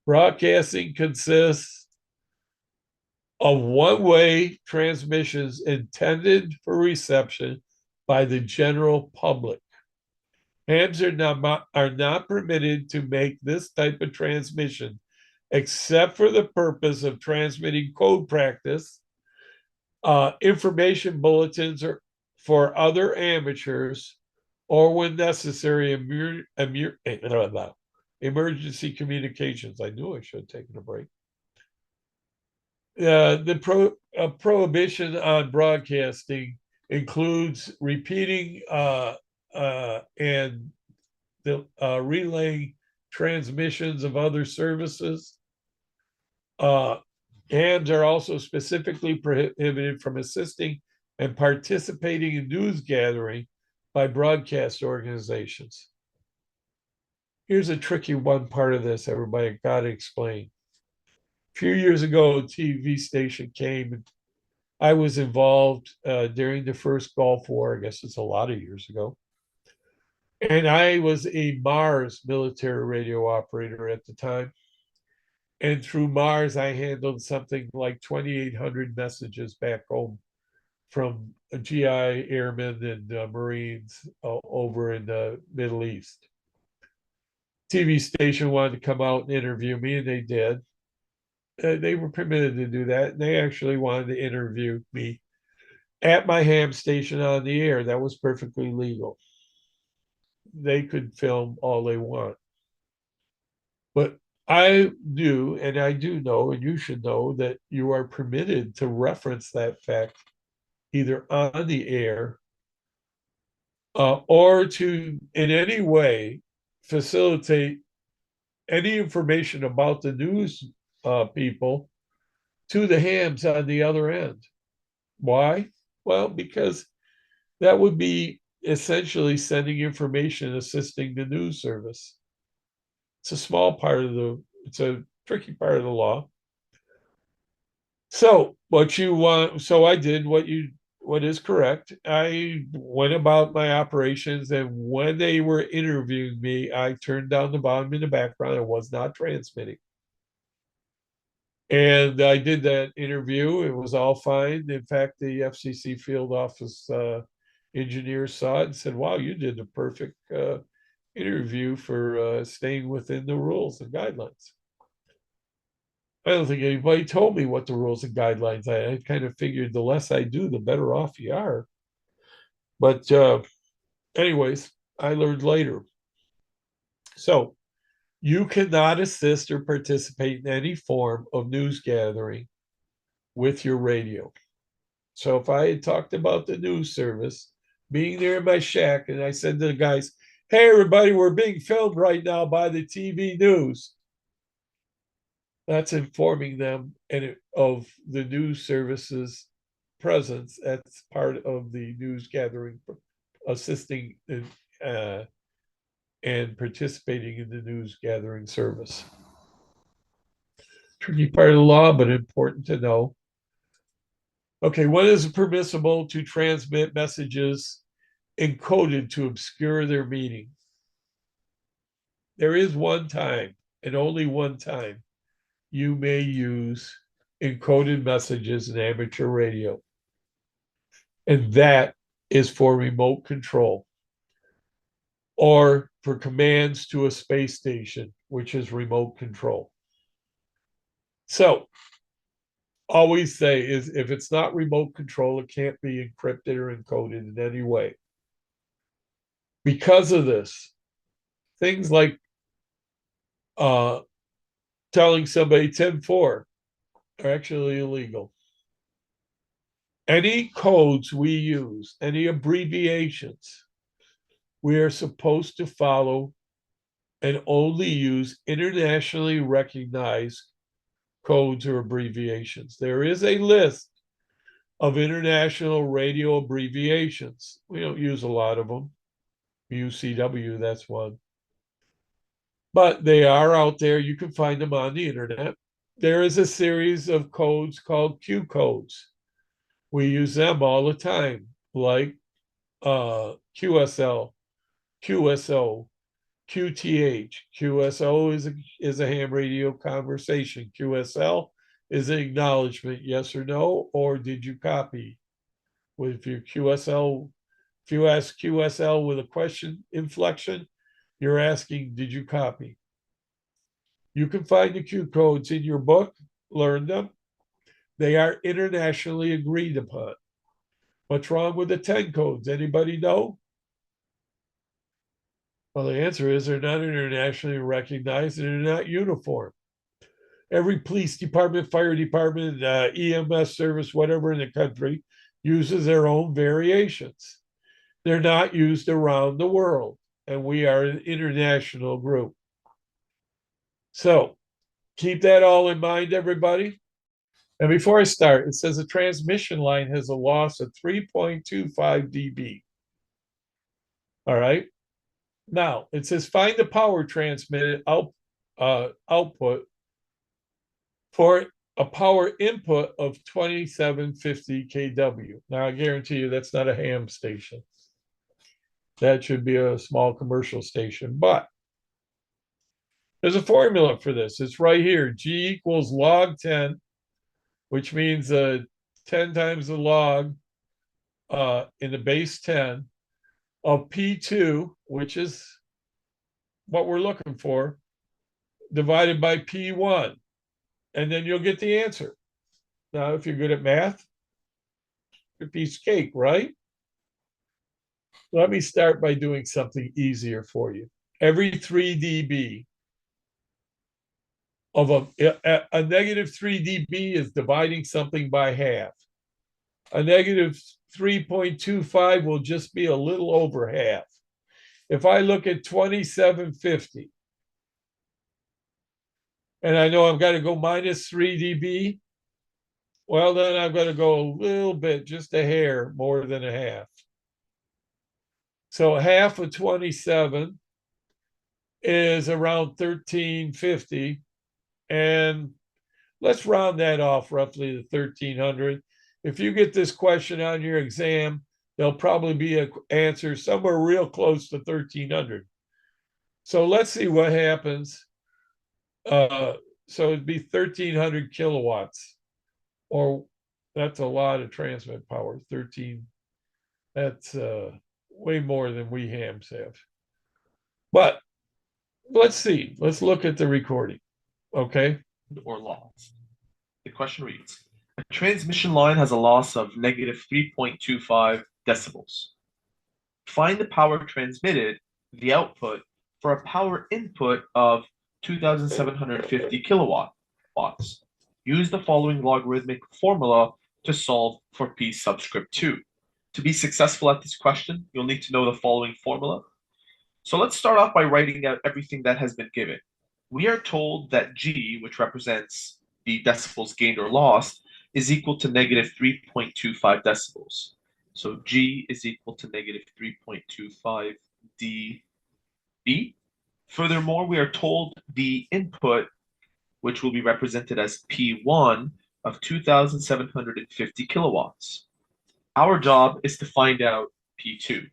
Broadcasting consists of one-way transmissions intended for reception by the general public. Hams are not permitted to make this type of transmission except for the purpose of transmitting code practice, information bulletins or for other amateurs, or when necessary, emergency communications. I knew I should have taken a break. The prohibition on broadcasting includes repeating and the relaying transmissions of other services. Hams are also specifically prohibited from assisting and participating in news gathering by broadcast organizations. Here's a tricky one part of this, everybody got to explain. A few years ago, a TV station came, and I was involved during the first Gulf War. I guess it's a lot of years ago. And I was a Mars military radio operator at the time. And through Mars, I handled something like 2,800 messages back home from GI airmen and Marines over in the Middle East. TV station wanted to come out and interview me, and they did. They were permitted to do that. And they actually wanted to interview me at my ham station on the air. That was perfectly legal. They could film all they want. But I do, and I do know, and you should know, that you are permitted to reference that fact either on the air or to, in any way, facilitate any information about the news people to the hams on the other end. Why? Well, because that would be essentially sending information, assisting the news service. It's a small part of it's a tricky part of the law. So what you want, so I did what is correct. I went about my operations, and when they were interviewing me, I turned down the volume in the background. I was not transmitting. And I did that interview. It was all fine. In fact, the FCC field office engineer saw it and said, wow, you did a perfect interview for staying within the rules and guidelines. I don't think anybody told me what the rules and guidelines are. I kind of figured the less I do, the better off you are. But anyways, I learned later. So you cannot assist or participate in any form of news gathering with your radio. So if I had talked about the news service being there in my shack, and I said to the guys, hey, everybody, we're being filmed right now by the TV news. That's informing them of the news service's presence. That's part of the news gathering, assisting and participating in the news gathering service. Tricky part of the law, but important to know. Okay, when is it permissible to transmit messages encoded to obscure their meaning? There is one time, and only one time, you may use encoded messages in amateur radio. And that is for remote control or for commands to a space station, which is remote control. So always say is if it's not remote control, it can't be encrypted or encoded in any way. Because of this, things like telling somebody 10-4 are actually illegal. Any codes we use, any abbreviations, we are supposed to follow and only use internationally recognized codes or abbreviations. There is a list of international radio abbreviations. We don't use a lot of them. UCW, that's one. But they are out there. You can find them on the internet. There is a series of codes called Q codes. We use them all the time, like QSL, QSO, QTH. QSO is a ham radio conversation. QSL is an acknowledgement, yes or no, or did you copy? If you QSL, if you ask QSL with a question inflection, you're asking, did you copy? You can find the Q codes in your book, learn them. They are internationally agreed upon. What's wrong with the 10 codes? Anybody know? Well, the answer is they're not internationally recognized and they're not uniform. Every police department, fire department, EMS service, whatever in the country uses their own variations. They're not used around the world, and we are an international group. So keep that all in mind, everybody. And before I start, it says a transmission line has a loss of 3.25 dB. All right. Now it says find the power transmitted output for a power input of 2750 kW. Now I guarantee you that's not a ham station. That should be a small commercial station, but there's a formula for this. It's right here. G equals log 10, which means 10 times the log in the base 10 of P2, which is what we're looking for, divided by P1. And then you'll get the answer. Now, if you're good at math, it's a piece of cake, right? Let me start by doing something easier for you. Every 3 dB of a negative 3 dB is dividing something by half. A negative 3.25 will just be a little over half. If I look at 2750, and I know I've got to go minus 3 dB, well, then I've got to go a little bit, just a hair more than a half. So half of 27 is around 1350. And let's round that off roughly to 1300. If you get this question on your exam, there'll probably be an answer somewhere real close to 1300. So let's see what happens. So it'd be 1300 kilowatts, or that's a lot of transmit power. 13, that's way more than we hams have. But let's see. Let's look at the recording. Okay. Or loss. The question reads, a transmission line has a loss of negative 3.25 decibels. Find the power transmitted, the output, for a power input of 2,750 kilowatts. Use the following logarithmic formula to solve for P subscript 2. To be successful at this question, you'll need to know the following formula. So let's start off by writing out everything that has been given. We are told that G, which represents the decibels gained or lost, is equal to negative 3.25 decibels. So G is equal to negative 3.25 dB. Furthermore, we are told the input, which will be represented as P1, of 2,750 kilowatts. Our job is to find out P2.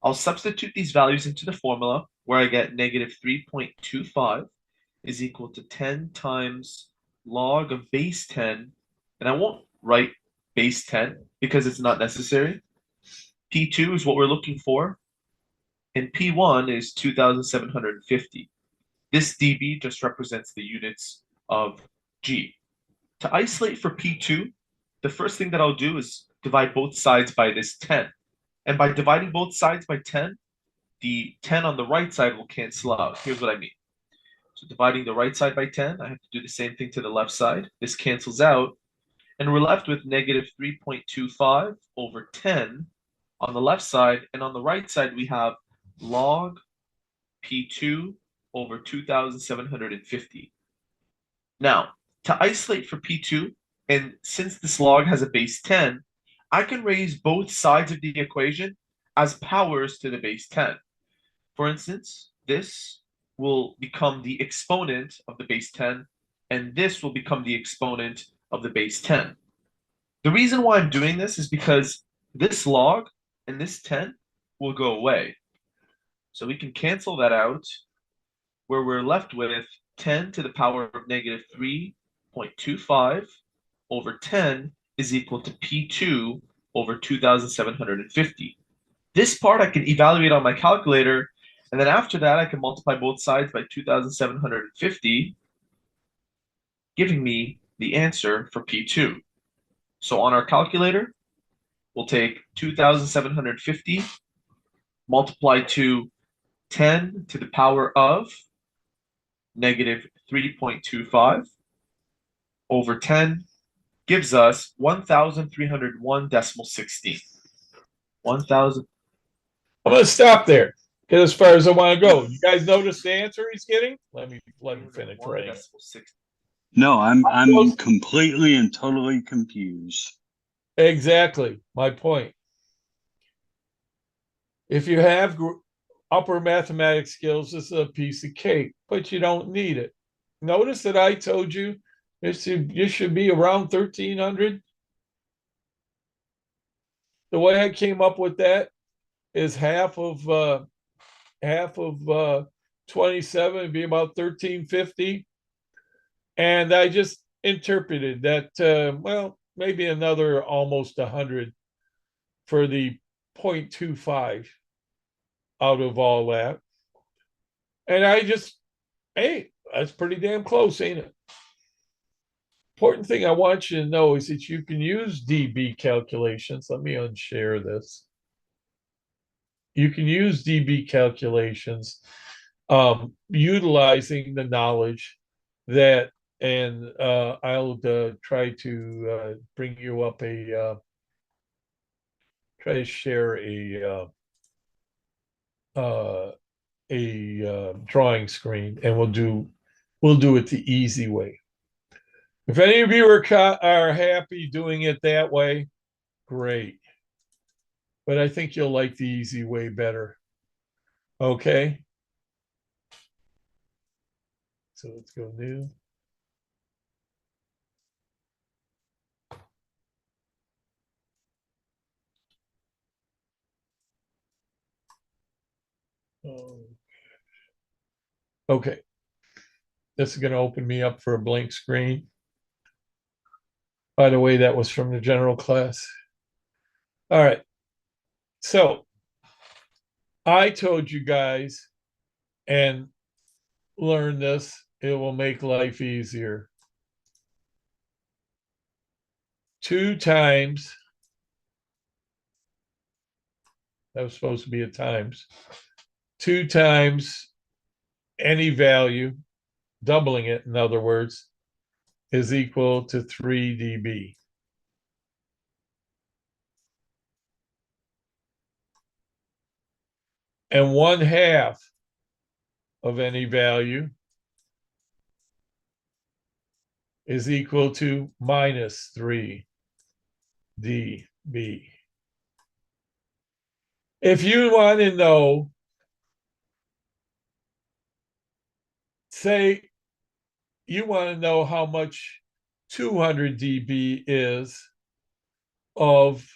I'll substitute these values into the formula where I get negative 3.25 is equal to 10 times log of base 10, and I won't write base 10 because it's not necessary. P2 is what we're looking for. and P1 is 2,750. This dB just represents the units of G. To isolate for P2, the first thing that I'll do is divide both sides by this 10. And by dividing both sides by 10, the 10 on the right side will cancel out. Here's what I mean. So dividing the right side by 10, I have to do the same thing to the left side. This cancels out, and we're left with negative 3.25 over 10 on the left side, and on the right side we have log P2 over 2,750. Now, to isolate for P2, and since this log has a base 10, I can raise both sides of the equation as powers to the base 10. For instance, this will become the exponent of the base 10, and this will become the exponent of the base 10. The reason why I'm doing this is because this log and this 10 will go away. So we can cancel that out, where we're left with 10 to the power of negative 3.25 over 10 is equal to P2 over 2,750. This part I can evaluate on my calculator, and then after that I can multiply both sides by 2,750, giving me the answer for P2. So on our calculator, we'll take 2,750 multiplied to 10 to the power of negative 3.25 over 10 gives us 1,301.16. 1,000. I'm going to stop there. Get as far as I want to go. You guys notice the answer he's getting? Let me finish writing. No, I'm completely and totally confused. Exactly my point. If you have upper mathematics skills, this is a piece of cake, but you don't need it. Notice that I told you you should be around 1,300. The way I came up with that is half of 27 would be about 1,350, and I just interpreted that well, maybe another almost 100 for the 0.25 out of all that, and I just, hey, that's pretty damn close, ain't it? Important thing I want you to know is that you can use dB calculations. Let me unshare this. You can use dB calculations utilizing the knowledge that, and I'll try to bring you up try to share a drawing screen, and we'll do it the easy way. If any of you are happy doing it that way, great. But I think you'll like the easy way better. Okay. So let's go new. Okay. This is going to open me up for a blank screen. By the way, that was from the general class. All right. So I told you guys, and learn this, it will make life easier. 2 times, that was supposed to be a times, 2 times any value, doubling it, in other words, is equal to 3 dB. And 1/2 of any value is equal to minus 3 dB. If you want to know, say you want to know how much 200 dB is of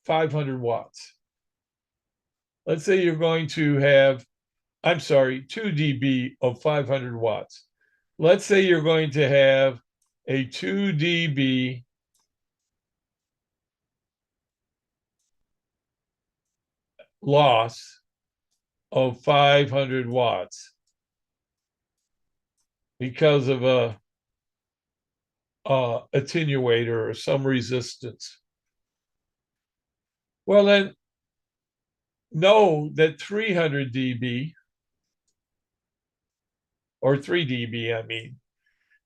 500 watts. Let's say you're going to have, 2 dB of 500 watts. Let's say you're going to have a 2 dB loss of 500 watts because of a attenuator or some resistance. Well, then know that 300 dB or 3 dB, I mean,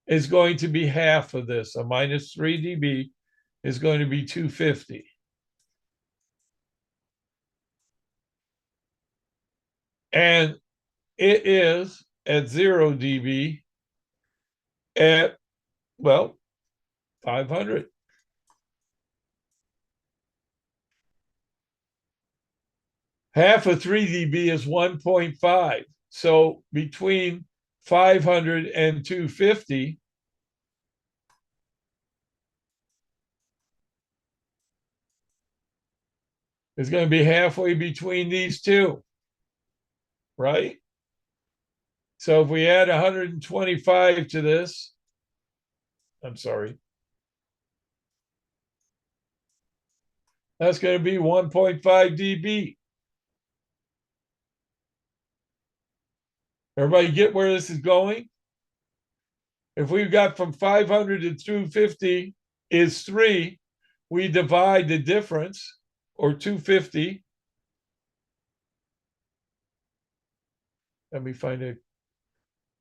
is going to be half of this. A minus 3 dB is going to be 250. And it is at 0 dB at, well, 500. Half of 3 dB is 1.5. So between 500 and 250, is going to be halfway between these two, right? So if we add 125 to this, I'm sorry, that's going to be 1.5 dB. Everybody get where this is going? If we've got from 500 to 250 is 3, we divide the difference, or 250. Let me find it.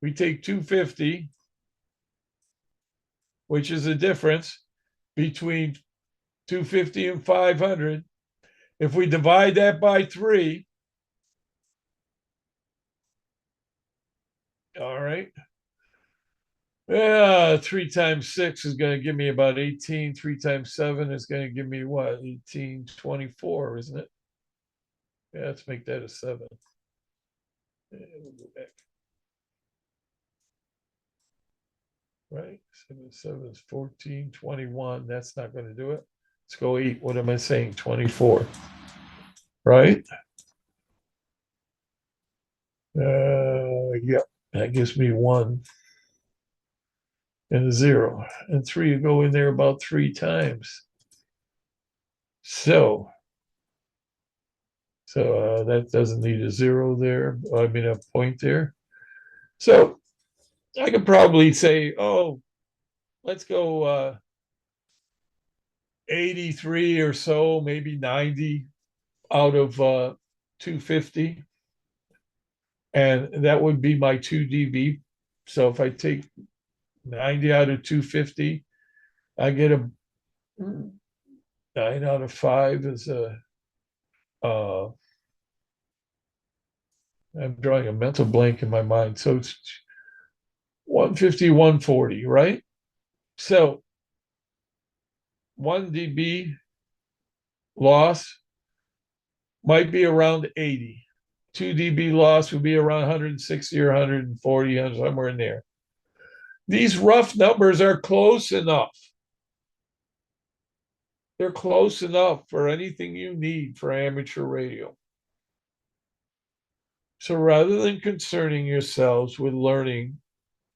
We take 250, which is the difference between 250 and 500. If we divide that by 3, all right. Yeah, 3 times 6 is going to give me about 18. 3 times 7 is going to give me what? 18, 24, isn't it? Yeah, let's make that a 7. Yeah, we'll go back. Right? 7 is 14, 21. That's not going to do it. Let's go 8. What am I saying? 24. Right? Yep. That gives me 1 and a 0. And 3 will go in there about 3 times. So that doesn't need a 0 there. I mean, a point there. So I could probably say, oh, let's go 83 or so, maybe 90 out of 250. And that would be my 2 dB. So if I take 90 out of 250, I get a 9 out of 5 is a, I'm drawing a mental blank in my mind. So it's 150, 140, right? So 1 dB loss might be around 80. 2 dB loss would be around 160 or 140, somewhere in there. These rough numbers are close enough. They're close enough for anything you need for amateur radio. So rather than concerning yourselves with learning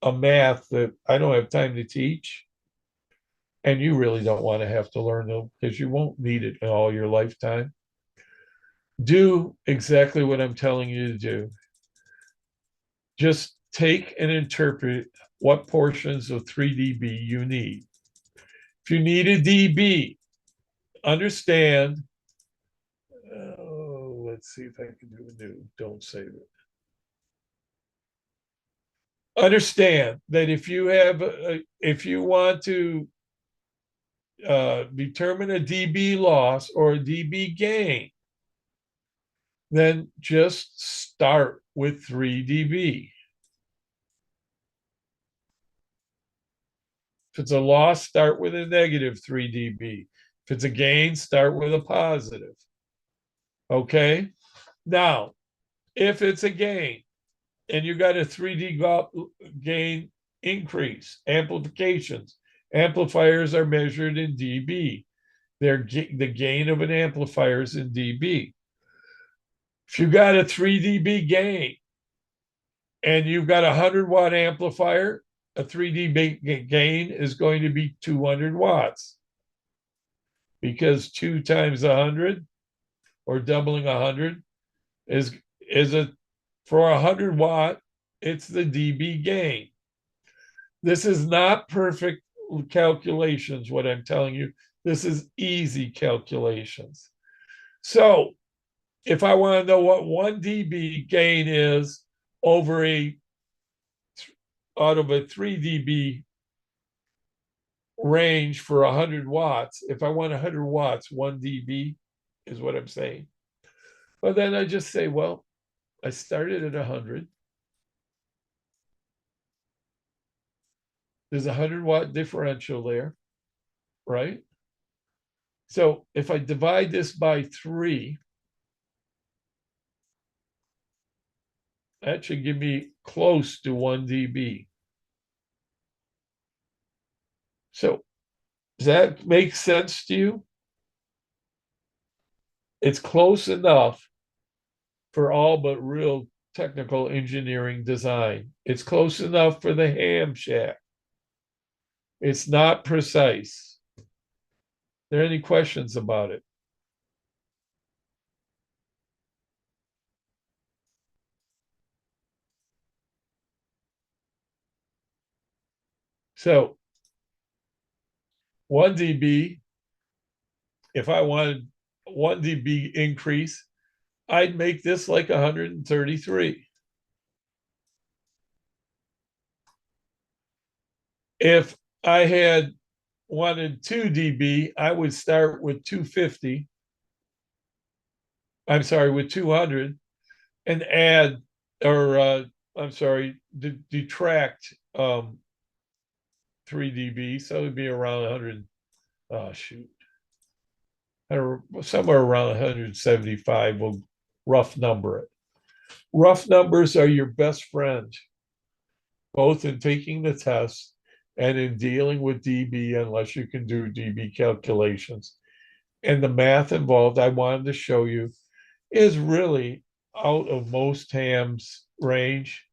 a math that I don't have time to teach, and you really don't want to have to learn them because you won't need it in all your lifetime, do exactly what I'm telling you to do. Just take and interpret what portions of 3 dB you need. If you need a dB, understand, let's see if I can do a new, don't save it. Understand that if you have, if you want to determine a dB loss or a dB gain, then just start with 3 dB. If it's a loss, start with a negative 3 dB. If it's a gain, start with a positive. Okay? Now, if it's a gain and you got a 3 dB gain increase, amplifications, amplifiers are measured in dB. The gain of an amplifier is in dB. If you got a 3 dB gain and you've got a 100-watt amplifier, a 3 dB gain is going to be 200 watts because 2 times 100 or doubling 100 is it for 100 watt, it's the dB gain. This is not perfect calculations, what I'm telling you. This is easy calculations. So if I want to know what 1 dB gain is over out of a 3 dB range for 100 watts, if I want 100 watts, 1 dB is what I'm saying. But then I just say, well, I started at 100. There's a 100 watt differential there, right? So if I divide this by 3, that should give me close to 1 dB. So does that make sense to you? It's close enough for all but real technical engineering design. It's close enough for the ham shack. It's not precise. Are there any questions about it? So 1 dB, if I wanted 1 dB increase, I'd make this like 133. If I had wanted 2 dB, I would start with 250. I'm sorry, with 200 and add, or I'm sorry, detract 3 dB. So it'd be around 100, shoot, or somewhere around 175. We'll rough number it. Rough numbers are your best friend, both in taking the test and in dealing with dB, unless you can do dB calculations. And the math involved, I wanted to show you, is really out of most hams range.